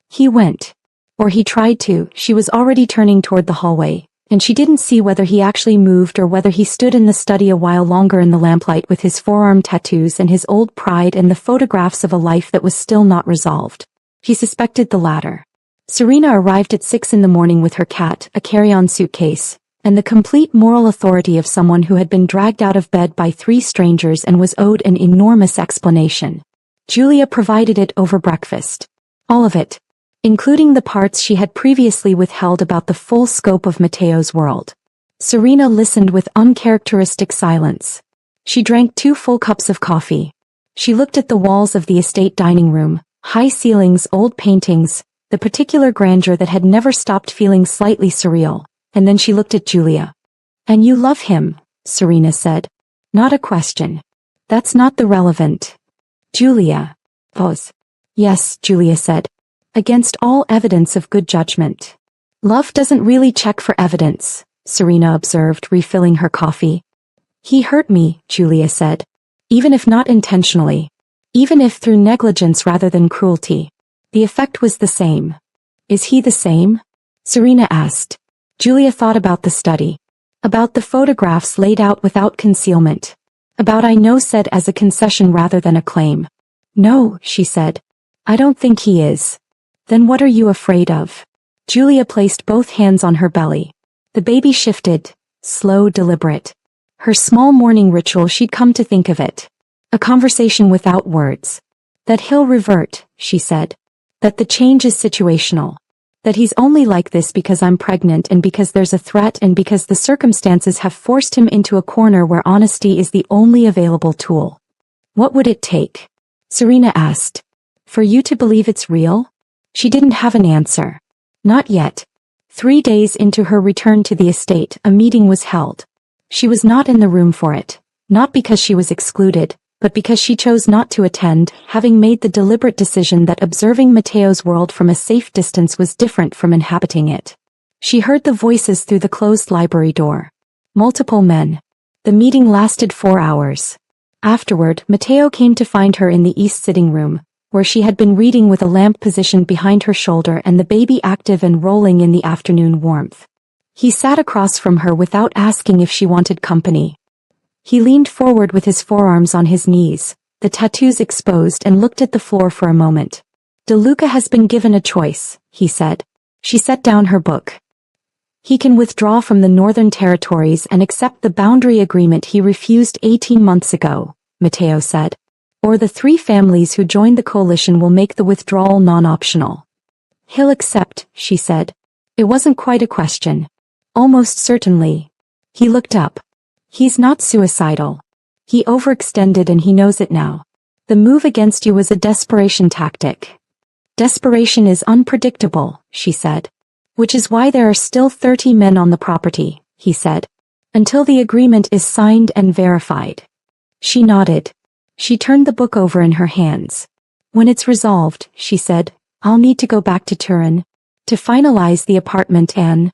A: He went. Or he tried to. She was already turning toward the hallway, and she didn't see whether he actually moved or whether he stood in the study a while longer in the lamplight with his forearm tattoos and his old pride and the photographs of a life that was still not resolved. She suspected the latter. Serena arrived at 6 in the morning with her cat, a carry-on suitcase, and the complete moral authority of someone who had been dragged out of bed by 3 strangers and was owed an enormous explanation. Julia provided it over breakfast. All of it. Including the parts she had previously withheld about the full scope of Matteo's world. Serena listened with uncharacteristic silence. She drank 2 full cups of coffee. She looked at the walls of the estate dining room, high ceilings, old paintings, the particular grandeur that had never stopped feeling slightly surreal, and then she looked at Julia. And you love him, Serena said. Not a question. That's not the relevant. Julia. Pause. Yes, Julia said. Against all evidence of good judgment. Love doesn't really check for evidence, Serena observed, refilling her coffee. He hurt me, Julia said. Even if not intentionally. Even if through negligence rather than cruelty. The effect was the same. Is he the same? Serena asked. Julia thought about the study. About the photographs laid out without concealment. About I know said as a concession rather than a claim. No, she said. I don't think he is. Then what are you afraid of? Julia placed both hands on her belly. The baby shifted, slow, deliberate. Her small morning ritual, she'd come to think of it. A conversation without words. That he'll revert, she said. That the change is situational. That he's only like this because I'm pregnant and because there's a threat and because the circumstances have forced him into a corner where honesty is the only available tool. What would it take? Serena asked. For you to believe it's real? She didn't have an answer. Not yet. 3 days into her return to the estate, a meeting was held. She was not in the room for it, not because she was excluded, but because she chose not to attend, having made the deliberate decision that observing Matteo's world from a safe distance was different from inhabiting it. She heard the voices through the closed library door. Multiple men. The meeting lasted 4 hours. Afterward, Matteo came to find her in the east sitting room, where she had been reading with a lamp positioned behind her shoulder and the baby active and rolling in the afternoon warmth. He sat across from her without asking if she wanted company. He leaned forward with his forearms on his knees, the tattoos exposed, and looked at the floor for a moment. De Luca has been given a choice, he said. She set down her book. He can withdraw from the Northern Territories and accept the boundary agreement he refused 18 months ago, Matteo said. Or the 3 families who joined the coalition will make the withdrawal non-optional. He'll accept, she said. It wasn't quite a question. Almost certainly. He looked up. He's not suicidal. He overextended and he knows it now. The move against you was a desperation tactic. Desperation is unpredictable, she said. Which is why there are still 30 men on the property, he said. Until the agreement is signed and verified. She nodded. She turned the book over in her hands. When it's resolved, she said, I'll need to go back to Turin. To finalize the apartment and...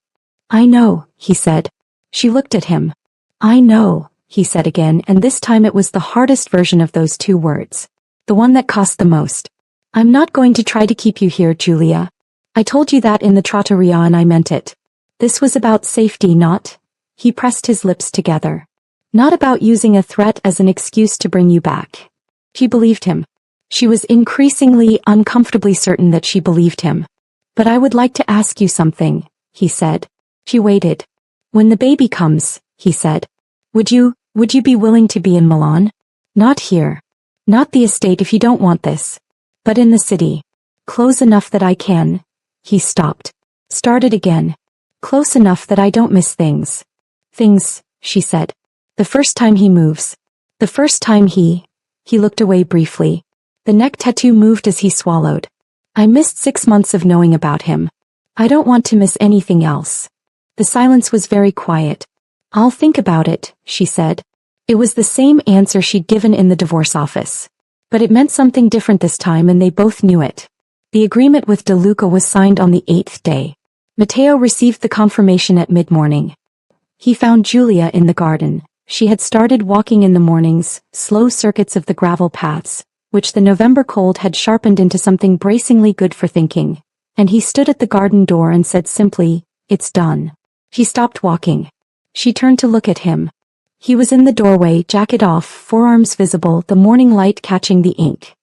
A: I know, he said. She looked at him. I know, he said again, and this time it was the hardest version of those 2 words. The one that cost the most. I'm not going to try to keep you here, Julia. I told you that in the trattoria and I meant it. This was about safety, not... He pressed his lips together. Not about using a threat as an excuse to bring you back. She believed him. She was increasingly, uncomfortably certain that she believed him. But I would like to ask you something, he said. She waited. When the baby comes, he said. Would you be willing to be in Milan? Not here. Not the estate if you don't want this. But in the city. Close enough that I can. He stopped. Started again. Close enough that I don't miss things. Things, she said. The first time he moves. The first time he looked away briefly. The neck tattoo moved as he swallowed. I missed 6 months of knowing about him. I don't want to miss anything else. The silence was very quiet. I'll think about it, she said. It was the same answer she'd given in the divorce office. But it meant something different this time and they both knew it. The agreement with De Luca was signed on the 8th day. Matteo received the confirmation at mid-morning. He found Giulia in the garden. She had started walking in the mornings, slow circuits of the gravel paths, which the November cold had sharpened into something bracingly good for thinking. And he stood at the garden door and said simply, "It's done." He stopped walking. She turned to look at him. He was in the doorway, jacket off, forearms visible, the morning light catching the ink.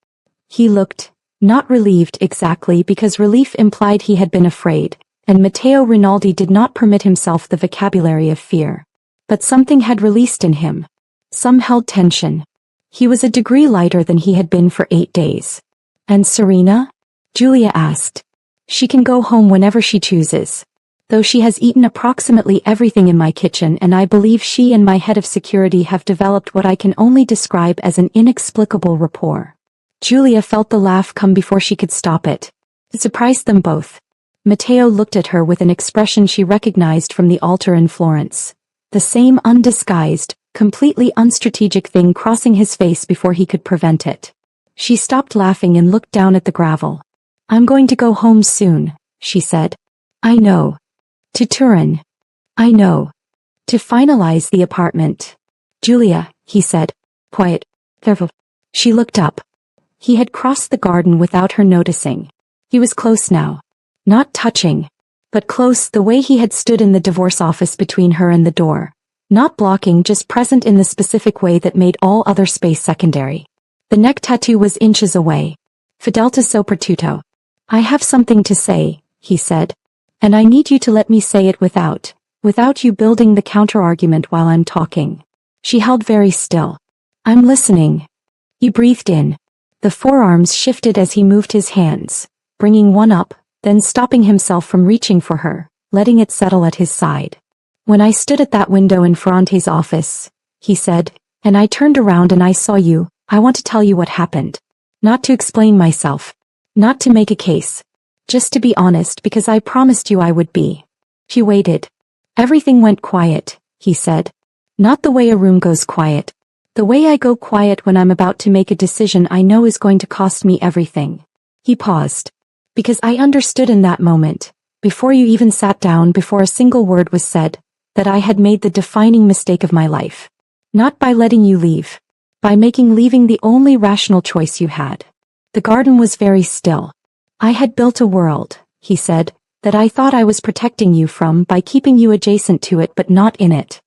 A: He looked, not relieved exactly because relief implied he had been afraid, and Matteo Rinaldi did not permit himself the vocabulary of fear. But something had released in him. Some held tension. He was a degree lighter than he had been for 8 days. And Serena? Giulia asked. She can go home whenever she chooses. Though she has eaten approximately everything in my kitchen and I believe she and my head of security have developed what I can only describe as an inexplicable rapport. Giulia felt the laugh come before she could stop it. It surprised them both. Matteo looked at her with an expression she recognized from the altar in Florence. The same undisguised, completely unstrategic thing crossing his face before he could prevent it. She stopped laughing and looked down at the gravel. "I'm going to go home soon," she said. "I know. To Turin. I know. To finalize the apartment." "Giulia," he said. "Quiet. Careful." She looked up. He had crossed the garden without her noticing. He was close now. Not touching, but close the way he had stood in the divorce office between her and the door. Not blocking, just present in the specific way that made all other space secondary. The neck tattoo was inches away. "Fidelta soprattutto. I have something to say," he said. "And I need you to let me say it without you building the counter-argument while I'm talking." She held very still. "I'm listening." He breathed in. The forearms shifted as he moved his hands, bringing one up, then stopping himself from reaching for her, letting it settle at his side. "When I stood at that window in Ferrante's office," he said, "and I turned around and I saw you, I want to tell you what happened. Not to explain myself. Not to make a case. Just to be honest because I promised you I would be." She waited. "Everything went quiet," he said. "Not the way a room goes quiet. The way I go quiet when I'm about to make a decision I know is going to cost me everything." He paused. "Because I understood in that moment, before you even sat down, before a single word was said, that I had made the defining mistake of my life. Not by letting you leave. By making leaving the only rational choice you had." The garden was very still. "I had built a world," he said, "that I thought I was protecting you from by keeping you adjacent to it but not in it.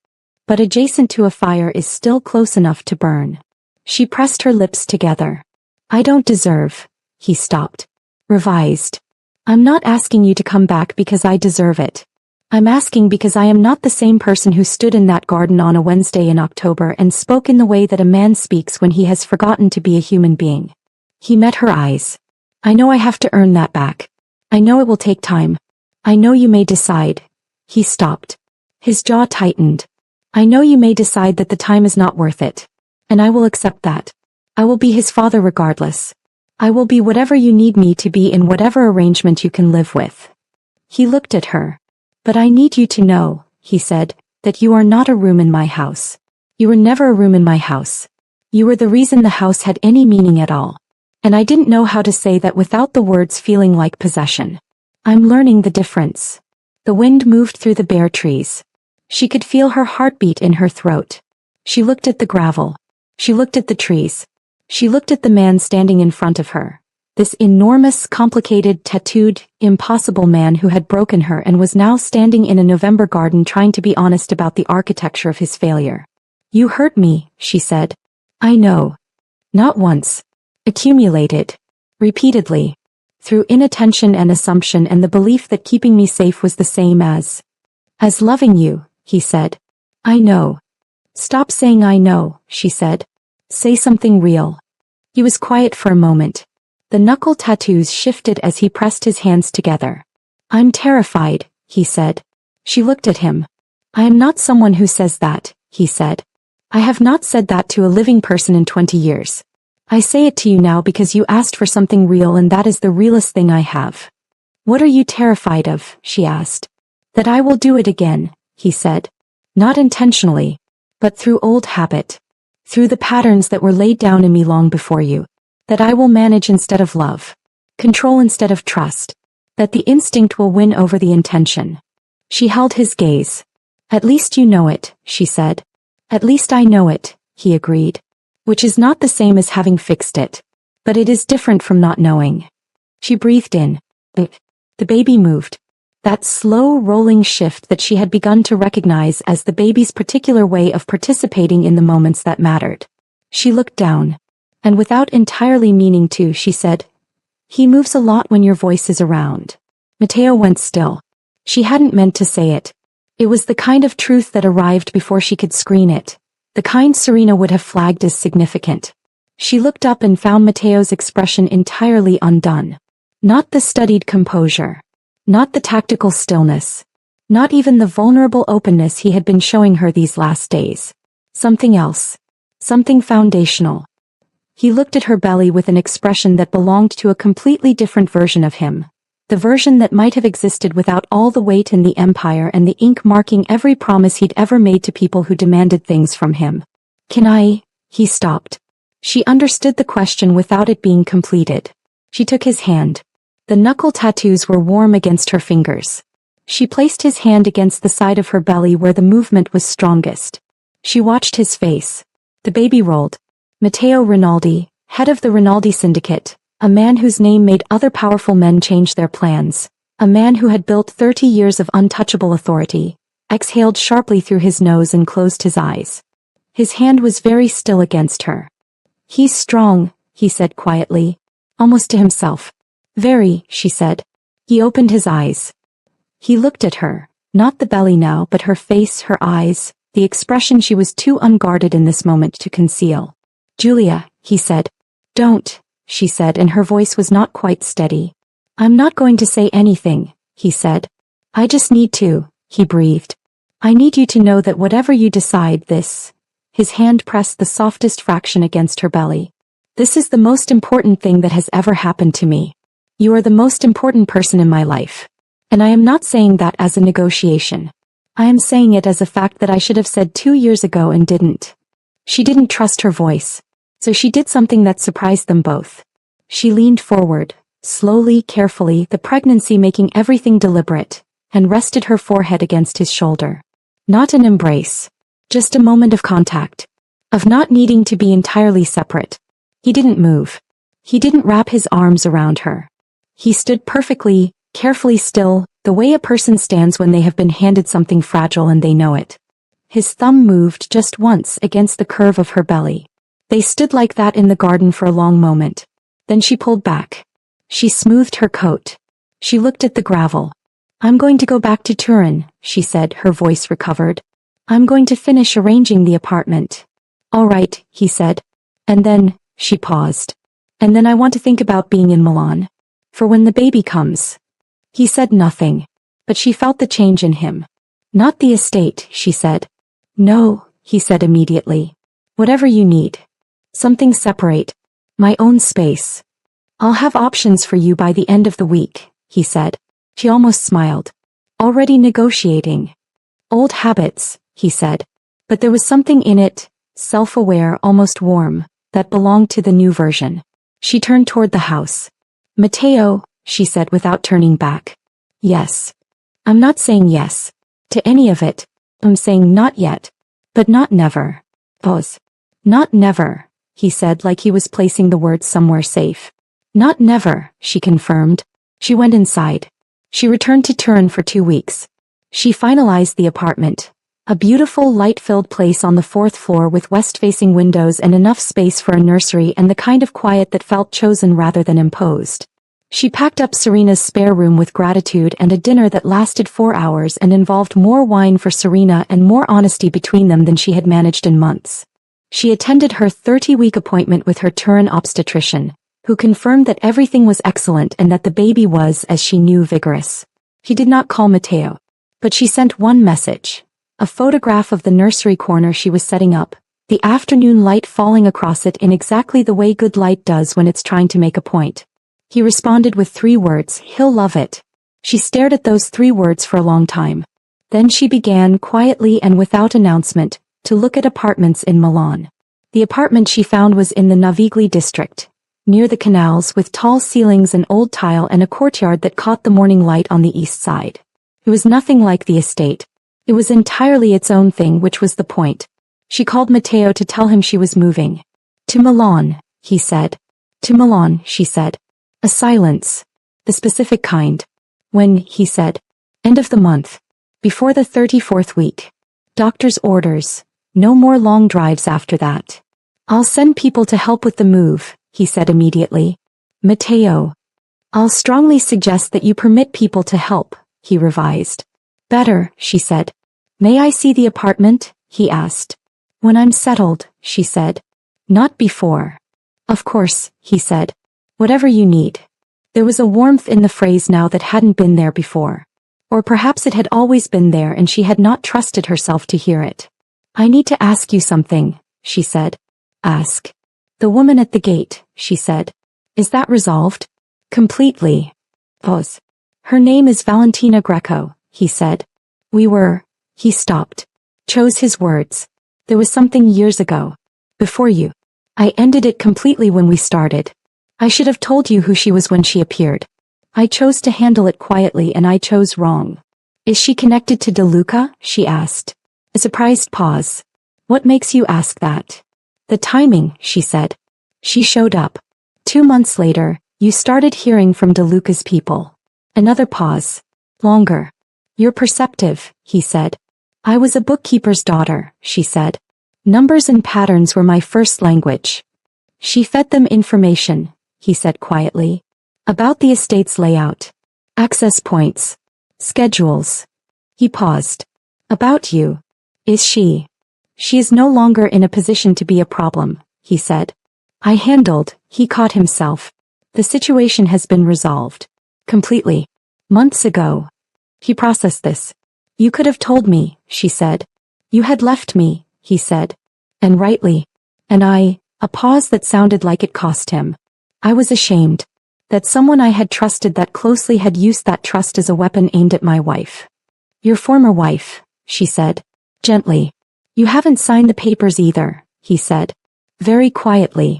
A: But adjacent to a fire is still close enough to burn." She pressed her lips together. "I don't deserve." He stopped. Revised. "I'm not asking you to come back because I deserve it. I'm asking because I am not the same person who stood in that garden on a Wednesday in October and spoke in the way that a man speaks when he has forgotten to be a human being." He met her eyes. "I know I have to earn that back. I know it will take time. I know you may decide." He stopped. His jaw tightened. "I know you may decide that the time is not worth it. And I will accept that. I will be his father regardless. I will be whatever you need me to be in whatever arrangement you can live with." He looked at her. "But I need you to know," he said, "that you are not a room in my house. You were never a room in my house. You were the reason the house had any meaning at all. And I didn't know how to say that without the words feeling like possession. I'm learning the difference." The wind moved through the bare trees. She could feel her heartbeat in her throat. She looked at the gravel. She looked at the trees. She looked at the man standing in front of her. This enormous, complicated, tattooed, impossible man who had broken her and was now standing in a November garden trying to be honest about the architecture of his failure. "You hurt me," she said. "I know." Not once. Accumulated. Repeatedly. Through inattention and assumption and the belief that keeping me safe was the same as loving you, he said. "I know." "Stop saying I know," she said. "Say something real." He was quiet for a moment. The knuckle tattoos shifted as he pressed his hands together. "I'm terrified," he said. She looked at him. "I am not someone who says that," he said. I have not said that to a living person in 20 years. I say it to you now because you asked for something real and that is the realest thing I have. What are you terrified of? She asked. That I will do it again, he said. Not intentionally, but through old habit. Through the patterns that were laid down in me long before you. That I will manage instead of love. Control instead of trust. That the instinct will win over the intention. She held his gaze. At least you know it, she said. At least I know it, he agreed. Which is not the same as having fixed it. But it is different from not knowing. She breathed in. The baby moved. That slow rolling shift that she had begun to recognize as the baby's particular way of participating in the moments that mattered. She looked down. And without entirely meaning to, she said, he moves a lot when your voice is around. Matteo went still. She hadn't meant to say it. It was the kind of truth that arrived before she could screen it. The kind Serena would have flagged as significant. She looked up and found Matteo's expression entirely undone. Not the studied composure. Not the tactical stillness. Not even the vulnerable openness he had been showing her these last days. Something else. Something foundational. He looked at her belly with an expression that belonged to a completely different version of him. The version that might have existed without all the weight in the empire and the ink marking every promise he'd ever made to people who demanded things from him. Can I? He stopped. She understood the question without it being completed. She took his hand. The knuckle tattoos were warm against her fingers. She placed his hand against the side of her belly where the movement was strongest. She watched his face. The baby rolled. Matteo Rinaldi, head of the Rinaldi syndicate, a man whose name made other powerful men change their plans, a man who had built 30 years of untouchable authority, exhaled sharply through his nose and closed his eyes. His hand was very still against her. He's strong, he said quietly, almost to himself. Very, she said. He opened his eyes. He looked at her, not the belly now but her face, her eyes, the expression she was too unguarded in this moment to conceal. Julia, he said. Don't, she said, and her voice was not quite steady. I'm not going to say anything, he said. I just need to, he breathed. I need you to know that whatever you decide this. His hand pressed the softest fraction against her belly. This is the most important thing that has ever happened to me. You are the most important person in my life. And I am not saying that as a negotiation. I am saying it as a fact that I should have said 2 years ago and didn't. She didn't trust her voice. So she did something that surprised them both. She leaned forward, slowly, carefully, the pregnancy making everything deliberate, and rested her forehead against his shoulder. Not an embrace. Just a moment of contact. Of not needing to be entirely separate. He didn't move. He didn't wrap his arms around her. He stood perfectly, carefully still, the way a person stands when they have been handed something fragile and they know it. His thumb moved just once against the curve of her belly. They stood like that in the garden for a long moment. Then she pulled back. She smoothed her coat. She looked at the gravel. I'm going to go back to Turin, she said, her voice recovered. I'm going to finish arranging the apartment. All right, he said. And then, she paused. And then I want to think about being in Milan. For when the baby comes. He said nothing. But she felt the change in him. Not the estate, she said. No, he said immediately. Whatever you need. Something separate. My own space. I'll have options for you by the end of the week, he said. She almost smiled. Already negotiating. Old habits, he said. But there was something in it, self-aware, almost warm, that belonged to the new version. She turned toward the house. Matteo, she said without turning back. Yes. I'm not saying yes. To any of it. I'm saying not yet. But not never. Pause. Not never, he said like he was placing the words somewhere safe. Not never, she confirmed. She went inside. She returned to Turin for 2 weeks. She finalized the apartment. A beautiful light-filled place on the 4th floor with west-facing windows and enough space for a nursery and the kind of quiet that felt chosen rather than imposed. She packed up Serena's spare room with gratitude and a dinner that lasted 4 hours and involved more wine for Serena and more honesty between them than she had managed in months. She attended her 30-week appointment with her Turin obstetrician, who confirmed that everything was excellent and that the baby was, as she knew, vigorous. She did not call Matteo. But she sent one message. A photograph of the nursery corner she was setting up, the the afternoon light falling across it in exactly the way good light does when it's trying to make a point. He responded with 3 words, "He'll love it." She stared at those 3 words for a long time. Then she began, quietly and without announcement, to look at apartments in Milan. The apartment she found was in the Navigli district, near the canals, with tall ceilings and old tile and a courtyard that caught the morning light on the east side. It was nothing like the estate. It was entirely its own thing, which was the point. She called Matteo to tell him she was moving. "To Milan," he said. "To Milan," she said. A silence. The specific kind. "When?" he said. "End of the month. Before the 34th week. Doctor's orders. No more long drives after that. I'll send people to help with the move," he said immediately. "Matteo. I'll strongly suggest that you permit people to help," he revised. "Better," she said. "May I see the apartment?" he asked. "When I'm settled," she said. "Not before." "Of course," he said. "Whatever you need." There was a warmth in the phrase now that hadn't been there before. Or perhaps it had always been there and she had not trusted herself to hear it. "I need to ask you something," she said. "Ask." "The woman at the gate," she said. "Is that resolved?" "Completely." Pause. "Her name is Valentina Greco," he said. He stopped. Chose his words. "There was something years ago. Before you. I ended it completely when we started. I should have told you who she was when she appeared. I chose to handle it quietly and I chose wrong." "Is she connected to De Luca?" she asked. A surprised pause. "What makes you ask that?" "The timing," she said. "She showed up. 2 months later, you started hearing from De Luca's people." Another pause. Longer. "You're perceptive," he said. "I was a bookkeeper's daughter," she said. "Numbers and patterns were my first language." She fed them information, he said quietly. About the estate's layout. Access points. Schedules. He paused. "About you. Is she?" "She is no longer in a position to be a problem," he said. "I handled," he caught himself. "The situation has been resolved. Completely. Months ago." He processed this. "You could have told me," she said. "You had left me," he said. "And rightly. And a pause that sounded like it cost him. "I was ashamed. That someone I had trusted that closely had used that trust as a weapon aimed at my wife." "Your former wife," she said. Gently. "You haven't signed the papers either," he said. Very quietly.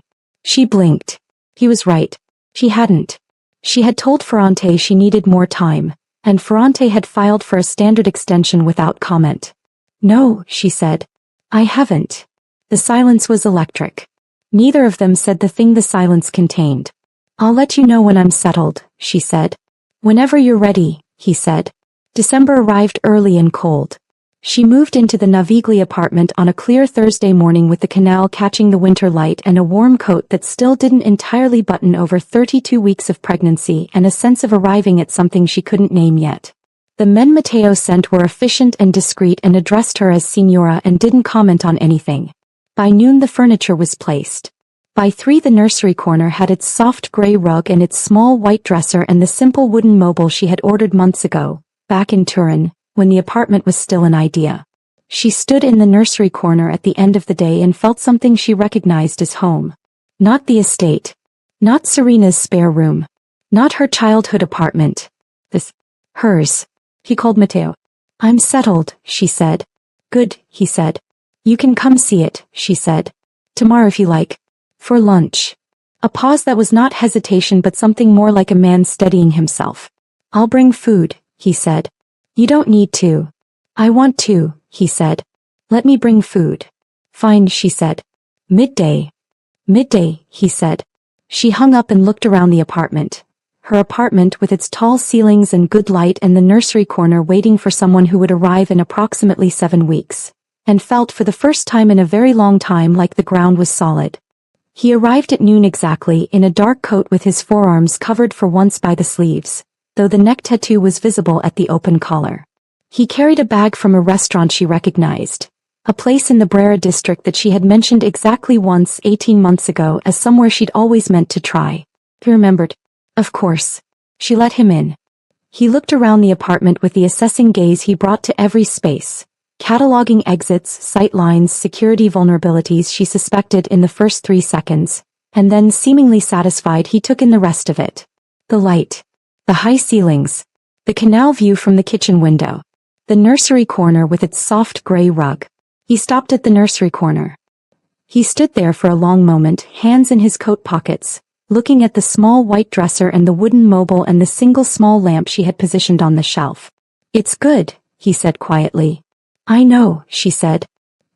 A: She blinked. He was right. She hadn't. She had told Ferrante she needed more time, and Ferrante had filed for a standard extension without comment. "No," she said. "I haven't." The silence was electric. Neither of them said the thing the silence contained. "I'll let you know when I'm settled," she said. "Whenever you're ready," he said. December arrived early and cold. She moved into the Navigli apartment on a clear Thursday morning with the canal catching the winter light and a warm coat that still didn't entirely button over 32 weeks of pregnancy and a sense of arriving at something she couldn't name yet. The men Matteo sent were efficient and discreet and addressed her as Signora and didn't comment on anything. By noon the furniture was placed. By 3 the nursery corner had its soft gray rug and its small white dresser and the simple wooden mobile she had ordered months ago, back in Turin, when the apartment was still an idea. She stood in the nursery corner at the end of the day and felt something she recognized as home. Not the estate. Not Serena's spare room. Not her childhood apartment. This. Hers. He called Matteo. "I'm settled," she said. "Good," he said. "You can come see it," she said. "Tomorrow if you like. For lunch." A pause that was not hesitation but something more like a man steadying himself. "I'll bring food," he said. "You don't need to." "I want to," he said. "Let me bring food." "Fine," she said. "Midday." "Midday," he said. She hung up and looked around the apartment. Her apartment with its tall ceilings and good light and the nursery corner waiting for someone who would arrive in approximately 7 weeks. And felt for the first time in a very long time like the ground was solid. He arrived at noon exactly in a dark coat with his forearms covered for once by the sleeves, though the neck tattoo was visible at the open collar. He carried a bag from a restaurant she recognized, a place in the Brera district that she had mentioned exactly once 18 months ago as somewhere she'd always meant to try. He remembered. Of course. She let him in. He looked around the apartment with the assessing gaze he brought to every space, cataloging exits, sight lines, security vulnerabilities she suspected in the first 3 seconds, and then, seemingly satisfied, he took in the rest of it. The light. The high ceilings. The canal view from the kitchen window. The nursery corner with its soft gray rug. He stopped at the nursery corner. He stood there for a long moment, hands in his coat pockets, looking at the small white dresser and the wooden mobile and the single small lamp she had positioned on the shelf. "It's good," he said quietly. "I know," she said.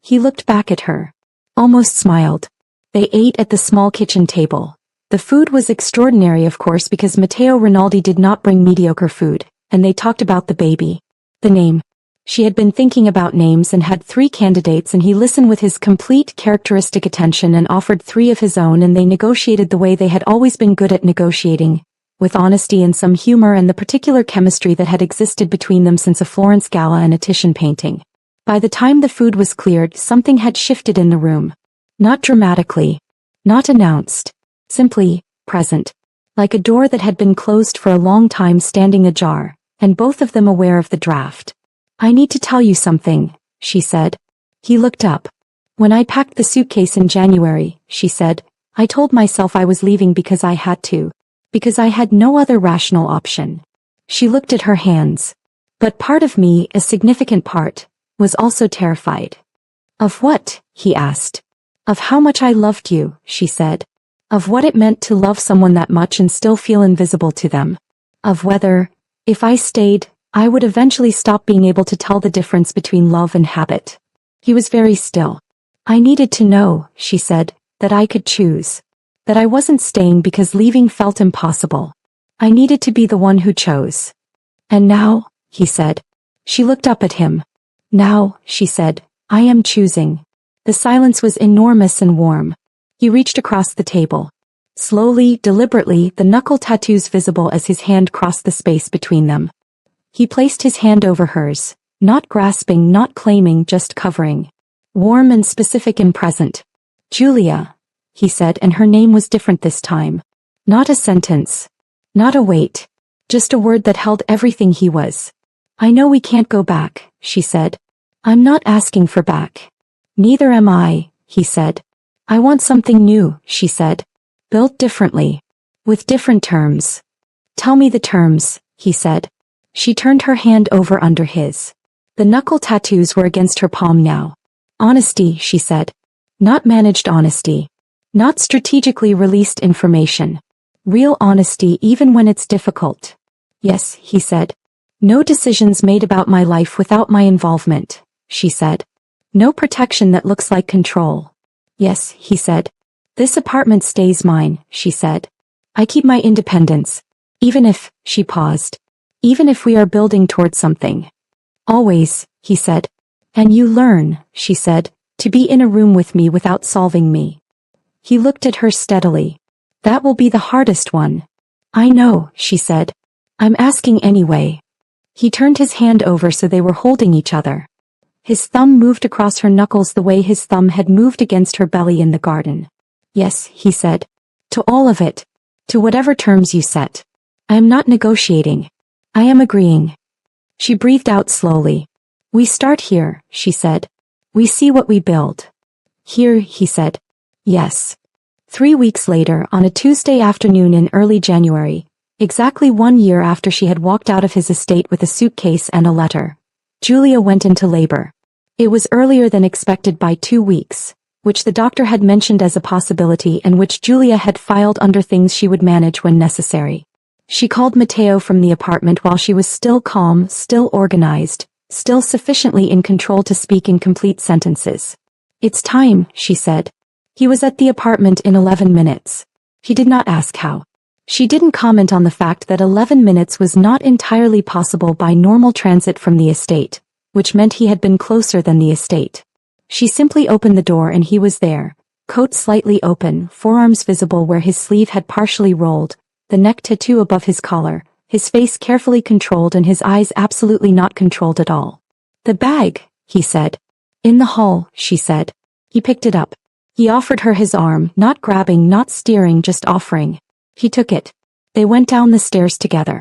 A: He looked back at her. Almost smiled. They ate at the small kitchen table. The food was extraordinary, of course, because Matteo Rinaldi did not bring mediocre food, and they talked about the baby. The name. She had been thinking about names and had 3 candidates, and he listened with his complete characteristic attention and offered 3 of his own, and they negotiated the way they had always been good at negotiating, with honesty and some humor and the particular chemistry that had existed between them since a Florence gala and a Titian painting. By the time the food was cleared, something had shifted in the room. Not dramatically. Not announced. Simply, present. Like a door that had been closed for a long time standing ajar, and both of them aware of the draft. "I need to tell you something," she said. He looked up. "When I packed the suitcase in January," she said, "I told myself I was leaving because I had to. Because I had no other rational option." She looked at her hands. "But part of me, a significant part, was also terrified." "Of what?" he asked. "Of how much I loved you," she said. "Of what it meant to love someone that much and still feel invisible to them. Of whether, if I stayed, I would eventually stop being able to tell the difference between love and habit." He was very still. "I needed to know," she said, "that I could choose. That I wasn't staying because leaving felt impossible. I needed to be the one who chose." "And now," he said. She looked up at him. "Now," she said, "I am choosing." The silence was enormous and warm. He reached across the table. Slowly, deliberately, the knuckle tattoos visible as his hand crossed the space between them. He placed his hand over hers, not grasping, not claiming, just covering. Warm and specific and present. "Julia," he said, and her name was different this time. Not a sentence. Not a wait. Just a word that held everything he was. "I know we can't go back," she said. "I'm not asking for back." "Neither am I," he said. "I want something new," she said. "Built differently. With different terms." "Tell me the terms," he said. She turned her hand over under his. The knuckle tattoos were against her palm now. "Honesty," she said. "Not managed honesty. Not strategically released information. Real honesty even when it's difficult." "Yes," he said. "No decisions made about my life without my involvement," she said. "No protection that looks like control." "Yes," he said. "This apartment stays mine," she said. "I keep my independence. Even if," she paused. "Even if we are building towards something." "Always," he said. "And you learn," she said, "to be in a room with me without solving me." He looked at her steadily. "That will be the hardest one." "I know," she said. "I'm asking anyway." He turned his hand over so they were holding each other. His thumb moved across her knuckles the way his thumb had moved against her belly in the garden. "Yes," he said. "To all of it. To whatever terms you set. I am not negotiating. I am agreeing." She breathed out slowly. "We start here," she said. "We see what we build." "Here," he said. "Yes." 3 weeks later, on a Tuesday afternoon in early January, exactly 1 year after she had walked out of his estate with a suitcase and a letter, Julia went into labor. It was earlier than expected by 2 weeks, which the doctor had mentioned as a possibility and which Julia had filed under things she would manage when necessary. She called Matteo from the apartment while she was still calm, still organized, still sufficiently in control to speak in complete sentences. "It's time," she said. He was at the apartment in 11 minutes. He did not ask how. She didn't comment on the fact that 11 minutes was not entirely possible by normal transit from the estate, which meant he had been closer than the estate. She simply opened the door and he was there, coat slightly open, forearms visible where his sleeve had partially rolled, the neck tattoo above his collar, his face carefully controlled and his eyes absolutely not controlled at all. "The bag," he said. "In the hall," she said. He picked it up. He offered her his arm, not grabbing, not steering, just offering. He took it. They went down the stairs together.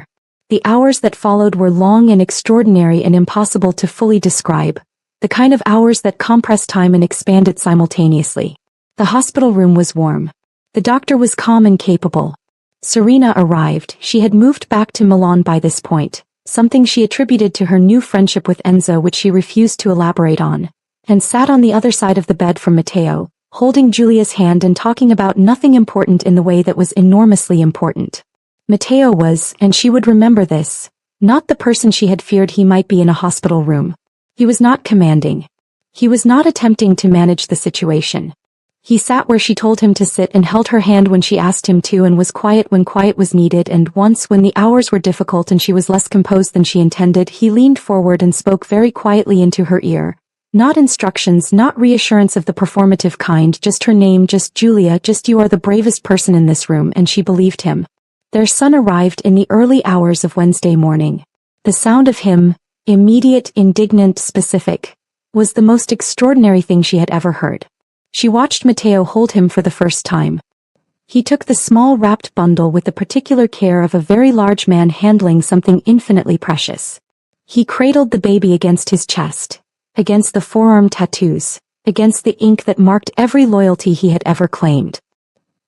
A: The hours that followed were long and extraordinary and impossible to fully describe, The kind of hours that compress time and expand it simultaneously. The hospital room was warm. The doctor was calm and capable. Serena arrived. She had moved back to Milan by this point, something she attributed to her new friendship with Enzo which she refused to elaborate on, and sat on the other side of the bed from Matteo, holding Giulia's hand and talking about nothing important in the way that was enormously important. Matteo was, and she would remember this, not the person she had feared he might be in a hospital room. He was not commanding. He was not attempting to manage the situation. He sat where she told him to sit and held her hand when she asked him to and was quiet when quiet was needed, and once when the hours were difficult and she was less composed than she intended, he leaned forward and spoke very quietly into her ear. Not instructions, not reassurance of the performative kind, just her name, just Giulia, just you are the bravest person in this room, and she believed him. Their son arrived in the early hours of Wednesday morning. The sound of him, immediate, indignant, specific, was the most extraordinary thing she had ever heard. She watched Matteo hold him for the first time. He took the small wrapped bundle with the particular care of a very large man handling something infinitely precious. He cradled the baby against his chest, against the forearm tattoos, against the ink that marked every loyalty he had ever claimed.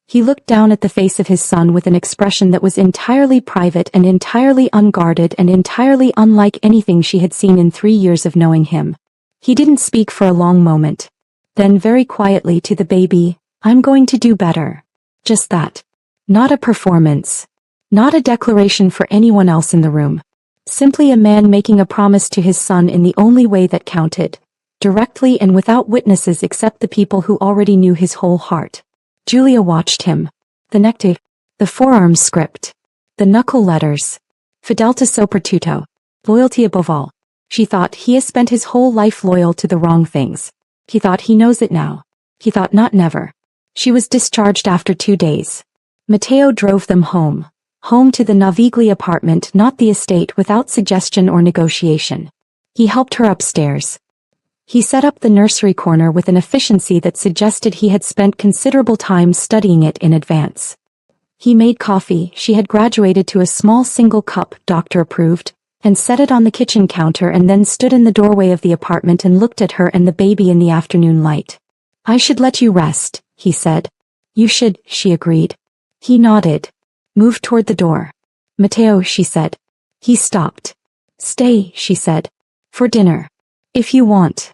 A: He looked down at the face of his son with an expression that was entirely private and entirely unguarded and entirely unlike anything she had seen in 3 years of knowing him. He didn't speak for a long moment. Then very quietly to the baby, I'm going to do better. Just that. Not a performance. Not a declaration for anyone else in the room. Simply a man making a promise to his son in the only way that counted, directly and without witnesses except the people who already knew his whole heart. Giulia watched him. The necktie, the forearm script, the knuckle letters. Fedeltà soprattutto. Loyalty above all. She thought he has spent his whole life loyal to the wrong things. He thought he knows it now. He thought not never. She was discharged after 2 days. Matteo drove them home. Home to the Navigli apartment, not the estate, without suggestion or negotiation. He helped her upstairs. He set up the nursery corner with an efficiency that suggested he had spent considerable time studying it in advance. He made coffee. She had graduated to a small single cup, doctor approved, and set it on the kitchen counter and then stood in the doorway of the apartment and looked at her and the baby in the afternoon light. I should let you rest, he said. You should, she agreed. He nodded. Moved toward the door. Matteo, she said. He stopped. Stay, she said. For dinner. If you want.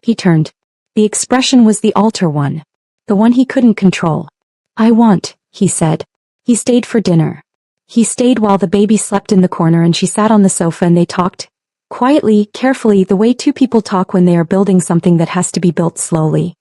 A: He turned. The expression was the alter one. The one he couldn't control. I want, he said. He stayed for dinner. He stayed while the baby slept in the corner and she sat on the sofa and they talked. Quietly, carefully, the way two people talk when they are building something that has to be built slowly.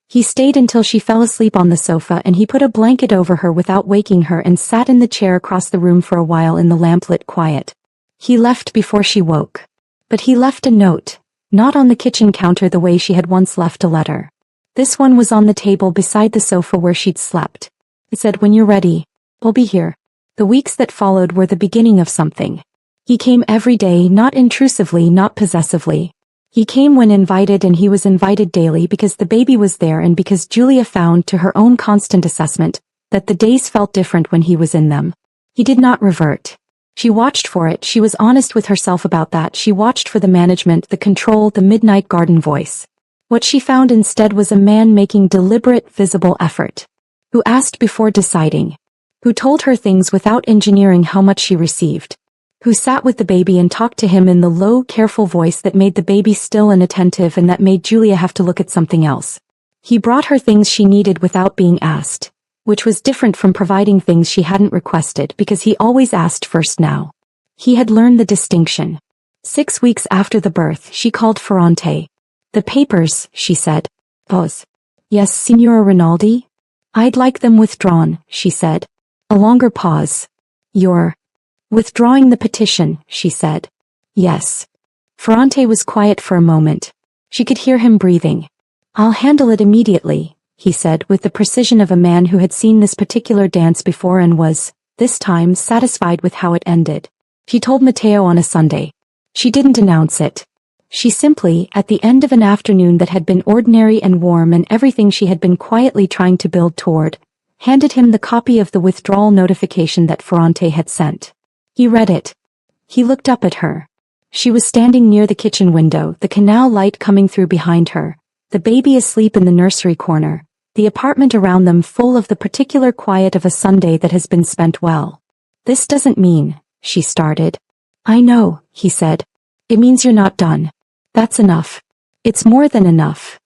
A: He stayed until she fell asleep on the sofa and he put a blanket over her without waking her and sat in the chair across the room for a while in the lamplit quiet. He left before she woke. But he left a note, not on the kitchen counter the way she had once left a letter. This one was on the table beside the sofa where she'd slept. It said, when you're ready, we'll be here. The weeks that followed were the beginning of something. He came every day, not intrusively, not possessively. He came when invited and he was invited daily because the baby was there and because Giulia found, to her own constant assessment, that the days felt different when he was in them. He did not revert. She watched for it, she was honest with herself about that, she watched for the management, the control, the midnight garden voice. What she found instead was a man making deliberate, visible effort. Who asked before deciding. Who told her things without engineering how much she received. Who sat with the baby and talked to him in the low, careful voice that made the baby still and attentive and that made Giulia have to look at something else. He brought her things she needed without being asked, which was different from providing things she hadn't requested because he always asked first now. He had learned the distinction. 6 weeks after the birth, she called Ferrante. The papers, she said. Pause. Yes, Signora Rinaldi? I'd like them withdrawn, she said. A longer pause. You're withdrawing the petition, she said. Yes. Ferrante was quiet for a moment. She could hear him breathing. I'll handle it immediately, he said with the precision of a man who had seen this particular dance before and was, this time, satisfied with how it ended. She told Matteo on a Sunday. She didn't announce it. She simply, at the end of an afternoon that had been ordinary and warm and everything she had been quietly trying to build toward, handed him the copy of the withdrawal notification that Ferrante had sent. He read it. He looked up at her. She was standing near the kitchen window, the canal light coming through behind her, the baby asleep in the nursery corner, the apartment around them full of the particular quiet of a Sunday that has been spent well. "This doesn't mean," she started. "I know," he said. "It means you're not done. That's enough. It's more than enough."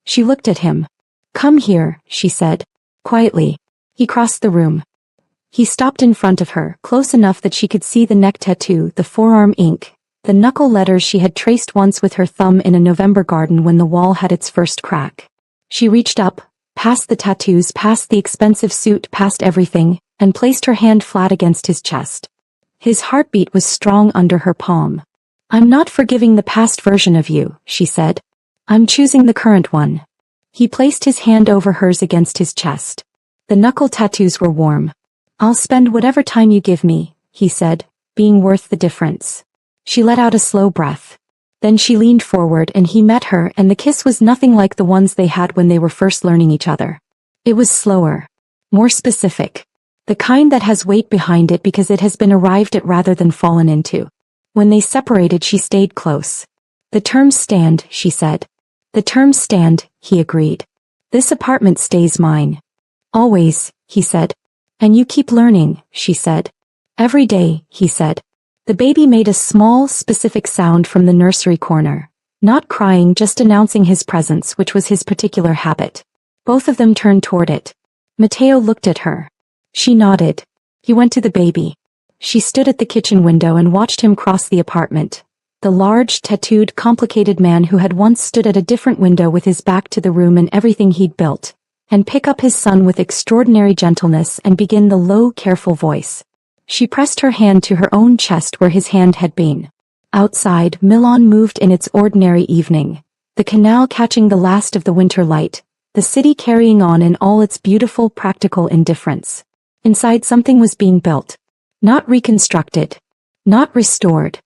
A: She looked at him. "Come here," she said, quietly. He crossed the room. He stopped in front of her, close enough that she could see the neck tattoo, the forearm ink, the knuckle letters she had traced once with her thumb in a November garden when the wall had its first crack. She reached up, past the tattoos, past the expensive suit, past everything, and placed her hand flat against his chest. His heartbeat was strong under her palm. "I'm not forgiving the past version of you," she said. "I'm choosing the current one." He placed his hand over hers against his chest. The knuckle tattoos were warm. "I'll spend whatever time you give me," he said, "being worth the difference." She let out a slow breath. Then she leaned forward and he met her, and the kiss was nothing like the ones they had when they were first learning each other. It was slower, more specific. The kind that has weight behind it because it has been arrived at rather than fallen into. When they separated, she stayed close. "The terms stand," she said. "The terms stand," he agreed. "This apartment stays mine." "Always," he said. "And you keep learning," she said. "Every day," he said. The baby made a small, specific sound from the nursery corner. Not crying, just announcing his presence, which was his particular habit. Both of them turned toward it. Mateo looked at her. She nodded. He went to the baby. She stood at the kitchen window and watched him cross the apartment. The large, tattooed, complicated man who had once stood at a different window with his back to the room and everything he'd built, and pick up his son with extraordinary gentleness and begin the low, careful voice. She pressed her hand to her own chest where his hand had been. Outside, Milan moved in its ordinary evening, the canal catching the last of the winter light, the city carrying on in all its beautiful, practical indifference. Inside, something was being built. Not reconstructed. Not restored.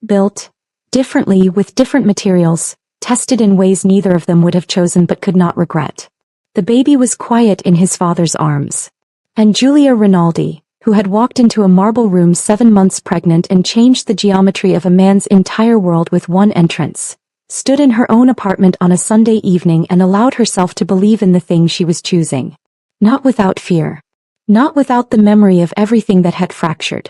A: Built. Differently, with different materials, tested in ways neither of them would have chosen but could not regret. The baby was quiet in his father's arms. And Giulia Rinaldi, who had walked into a marble room 7 months pregnant and changed the geometry of a man's entire world with one entrance, stood in her own apartment on a Sunday evening and allowed herself to believe in the thing she was choosing. Not without fear. Not without the memory of everything that had fractured.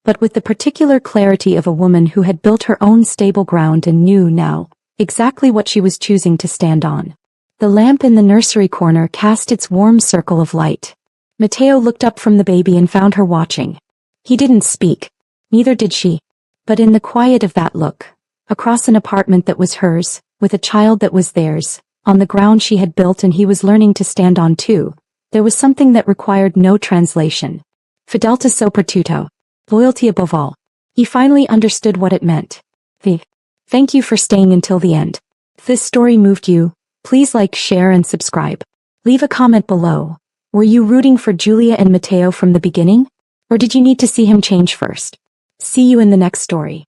A: But with the particular clarity of a woman who had built her own stable ground and knew now exactly what she was choosing to stand on. The lamp in the nursery corner cast its warm circle of light. Mateo looked up from the baby and found her watching. He didn't speak. Neither did she. But in the quiet of that look, across an apartment that was hers, with a child that was theirs, on the ground she had built and he was learning to stand on too, there was something that required no translation. Fidelità soprattutto. Loyalty above all. He finally understood what it meant. Thank you for staying until the end. If this story moved you, please like, share, and subscribe. Leave a comment below. Were you rooting for Giulia and Mateo from the beginning? Or did you need to see him change first? See you in the next story.